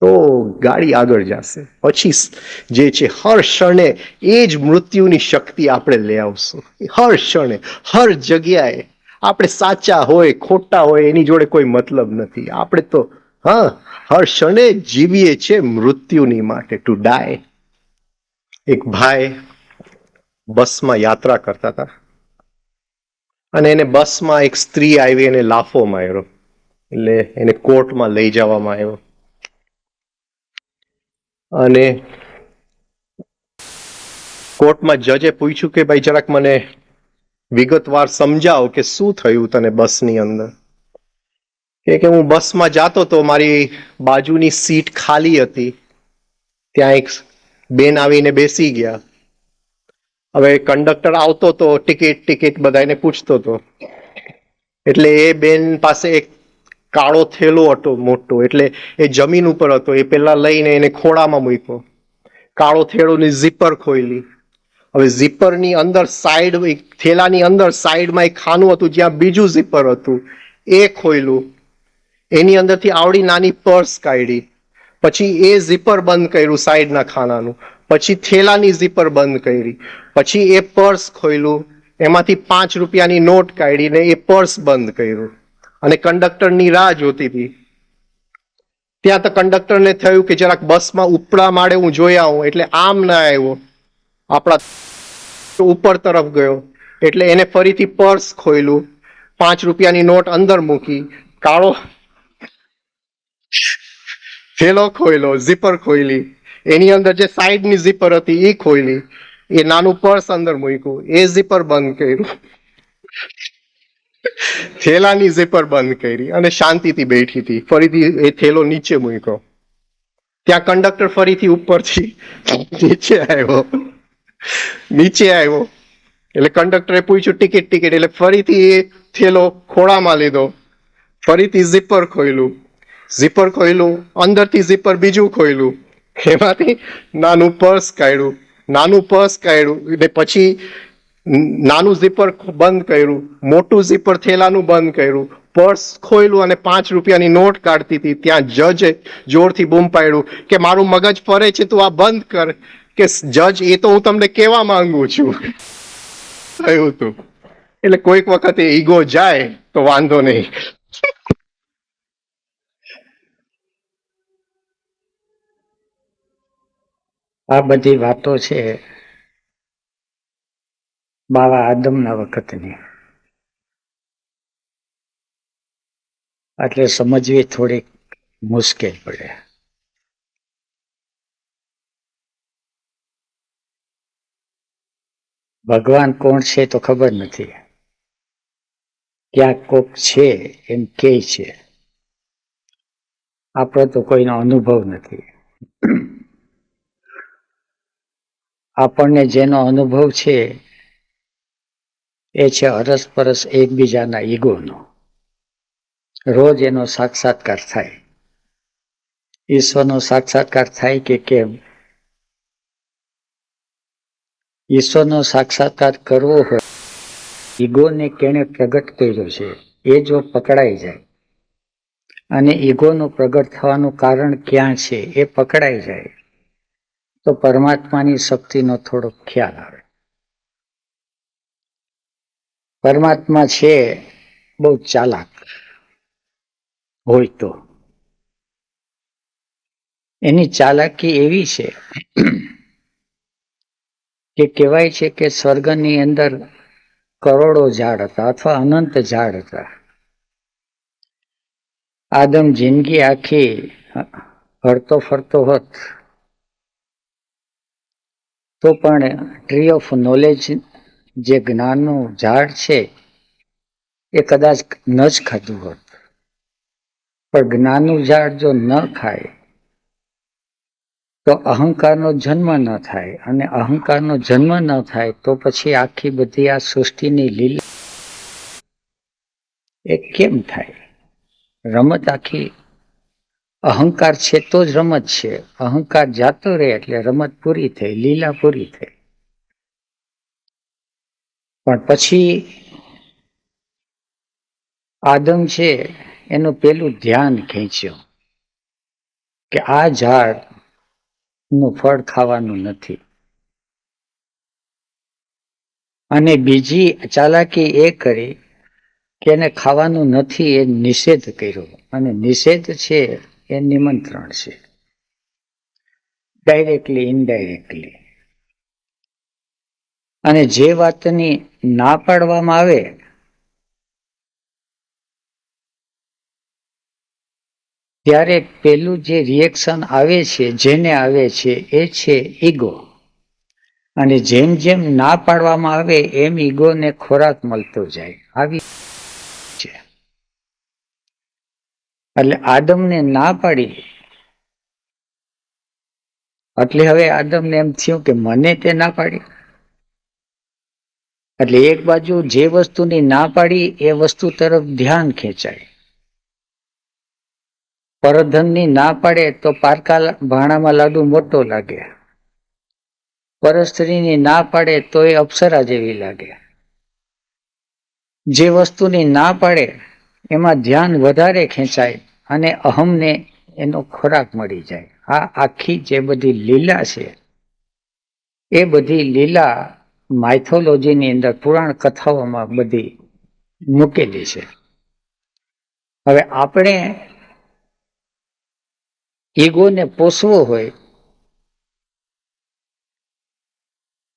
તો ગાડી આગળ જશે. પછી જે છે હર ક્ષણે એ જ મૃત્યુની શક્તિ આપણે લઈ આવશું. હર ક્ષણે, હર જગ્યાએ. આપણે સાચા હોય ખોટા હોય એની જોડે કોઈ મતલબ નથી. આપણે તો હર ક્ષણે જીવીએ છે મૃત્યુની માટે, ટુ ડાય. એક ભાઈ બસમાં યાત્રા કરતા હતા અને એને બસમાં એક સ્ત્રી આવી એને લાફો માર્યો, એટલે એને કોર્ટમાં લઈ જવામાં આવ્યો. અને કોર્ટમાં જજે પૂછ્યું કે ભાઈ જરાક મને વિગતવાર સમજાવો કે શું થયું તને બસની અંદર. કે હું બસમાં જાતો તો મારી બાજુની સીટ ખાલી હતી, ત્યાં એક બેન આવીને બેસી ગયા. હવે કંડક્ટર આવતો તો ટિકિટ બધાને પૂછતો હતો, એટલે એ બેન પાસે એક કાળો થેલો હતો મોટો, એટલે એ જમીન ઉપર હતો. એ પેલા લઈને એને ખોળામાં મૂક્યો. કાળો થેલોની ઝીપર ખોલી. હવે ઝીપરની અંદર સાઈડ, થેલાની અંદર સાઈડમાં એક ખાનું હતું જ્યાં બીજું ઝીપર હતું, એ ખોલ્યું. એની અંદરથી આવડી નાની પર્સ કાઢી. પછી એ ઝીપર બંધ કર્યું સાઈડના ખાનાનું. પછી થેલાની ઝીપર બંધ કરી. પછી એ પર્સ ખોલ્યું, એમાંથી 5 રૂપિયાની નોટ કાઢીને એ પર્સ બંધ કર્યું અને કંડક્ટરની રાહ જોતી હતી. ત્યાં તો કંડક્ટરને થયું કે જરાક બસમાં ઉપડા માળે હું જોઈ આવું, એટલે આમ ના આવ્યો, આપણા ઉપર તરફ ગયો, એટલે એને ફરીથી પર્સ ખોલ્યું, 5 રૂપિયાની નોટ અંદર મૂકી, કાળો થેલો ખોલ્યો, ઝીપર ખોલી, એની અંદર જે સાઈડની ઝીપર હતી એ ખોલી, એ નાનું પર્સ અંદર મૂક્યું, એ ઝીપર બંધ કર્યું, થેલાની ઝીપર બંધ કરી અને શાંતિથી બેઠી હતી. ફરીથી એ થેલો નીચે મૂક્યો. ત્યાં કંડક્ટર ફરીથી ઉપરથી નીચે આવ્યો એટલે કંડક્ટરે પૂછ્યું ટિકિટ ટિકિટ, એટલે ફરીથી એ થેલો ખોળામાં લીધો, ફરીથી ઝીપર ખોલ્યું, અંદરથી ઝીપર બીજું ખોલ્યું, એમાંથી નાનું પર્સ કાઢ્યું, એટલે પછી નાનું ઝીપર બંધ કર્યું, મોટું ઝીપર થેલાનું બંધ કર્યું, પર્સ ખોલ્યું અને 5 રૂપિયાની નોટ કાઢતી હતી. ત્યાં જજે જોરથી બૂમ પાડ્યું કે મારું મગજ ફરે છે, તું આ બંધ કર. કે જજ, એ તો હું તમને કહેવા માંગુ છું. થયું હતું. એટલે કોઈક વખતે ઈગો જાય તો વાંધો નહીં. આ બધી વાતો છે બાવા આદમના વખતની, એટલે સમજવી થોડીક મુશ્કેલ પડે. ભગવાન કોણ છે તો ખબર નથી, ક્યાંક કોક છે એમ કે છે, આપણો તો કોઈનો અનુભવ નથી. આપણને જેનો અનુભવ છે એ છે અરસપરસ એકબીજાના ઈગોનો. રોજ એનો સાક્ષાત્કાર થાય. ઈશ્વરનો સાક્ષાત્કાર થાય કે કેમ? ઈશ્વરનો સાક્ષાત્કાર કરવો હોય, ઈગોને કેણે પ્રગટ કર્યો છે એ જો પકડાઈ જાય અને ઈગોનું પ્રગટ થવાનું કારણ ક્યાં છે એ પકડાઈ જાય તો પરમાત્માની શક્તિનો થોડો ખ્યાલ આવે. પરમાત્મા છે બહુ ચાલાક હોય તો એની ચાલાકી એવી છે કે કહેવાય છે કે સ્વર્ગની અંદર કરોડો ઝાડ હતા અથવા અનંત ઝાડ હતા. આદમ જિંદગી આખી હરતો ફરતો હોત તો પણ ટ્રી ઓફ નોલેજ જે જ્ઞાનનું ઝાડ છે એ કદાચ ન જ ખાધું હોત. પણ જ્ઞાનનું ઝાડ જો ન ખાય તો અહંકારનો જન્મ ન થાય, અને અહંકારનો જન્મ ન થાય તો પછી આખી બધી આ સૃષ્ટિની લીલા એ કેમ થાય? રમત આખી અહંકાર છે તો જ રમત છે. અહંકાર જાતો રહે એટલે રમત પૂરી થઈ, લીલા પૂરી થઈ. પણ પછી આદમ છે એનું પેલું ધ્યાન ખેંચ્યું કે આ ઝાડ નું ફળ ખાવાનું નથી. અને બીજી ચાલાકી એ કરી કે એને ખાવાનું નથી એ નિષેધ કર્યો. અને નિષેધ છે એ નિમંત્રણ છે, ડાયરેક્ટલી ઇનડાયરેક્ટલી. અને જે વાતની ના પાડવામાં આવે ત્યારે પેલું જે રિએક્શન આવે છે, જેને આવે છે એ છે ઈગો. અને જેમ જેમ ના પાડવામાં આવે એમ ઈગોને ખોરાક મળતો જાય. આવી છે. એટલે આદમને ના પાડી એટલે હવે આદમને એમ થયું કે મને તે ના પાડી. એટલે એક બાજુ જે વસ્તુની ના પાડી એ વસ્તુ તરફ ધ્યાન ખેંચાય. પરધનની ના પાડે તો પારકા ભાણામાં લાડુ મોટો લાગે. પરસ્ત્રીની ના પાડે તો એ અપ્સરા જેવી લાગે. જે વસ્તુની ના પાડે એમાં ધ્યાન વધારે ખેંચાય અને અહમને એનો ખોરાક મળી જાય. આ આખી જે બધી લીલા છે એ બધી લીલા માઇથોલોજીની અંદર પુરાણ કથાઓમાં બધી મૂકેલી છે. હવે આપણે ઈગોને પોષવો હોય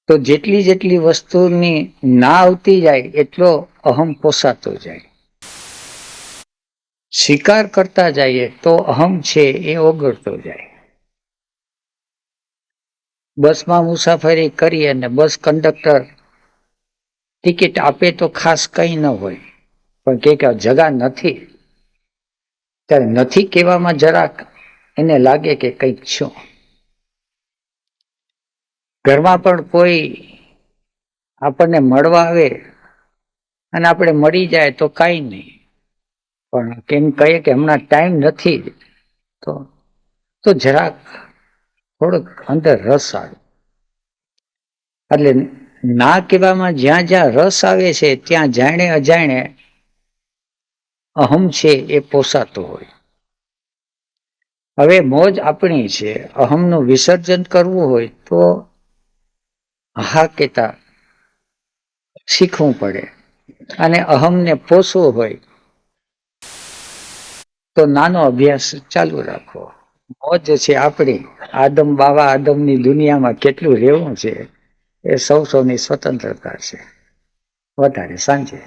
તો જેટલી જેટલી વસ્તુની ના આવતી જાય એટલો અહમ પોસાતો જાય. સ્વીકાર કરતા જઈએ તો અહમ છે એ ઓગળતો જાય. બસમાં મુસાફરી કરીએ અને બસ કંડક્ટર ટિકિટ આપે તો ખાસ કંઈ ન હોય, પણ કે જગા નથી, ત્યારે નથી કહેવામાં જરાક એને લાગે કે કંઈક છું. ઘરમાં પણ કોઈ આપણને મળવા આવે અને આપણે મળી જાય તો કાંઈ નહીં, પણ કેમ કહીએ કે હમણાં ટાઈમ નથી તો જરાક થોડોક અંદર રસ આવે. એટલે ના કહેવામાં જ્યાં જ્યાં રસ આવે છે ત્યાં જાણે અજાણે અહમ છે એ પોસાતો હોય. હવે મોજ આપણી છે, અહમનું વિસર્જન કરવું હોય તો હા કહેતા શીખવું પડે, અને અહમને પોષવું હોય તો નાનો અભ્યાસ ચાલુ રાખવો. મોજ છે આપણી, આદમ બાવા આદમની દુનિયામાં કેટલું રહેવું છે એ સૌની સ્વતંત્રતા છે. વધારે સાંજે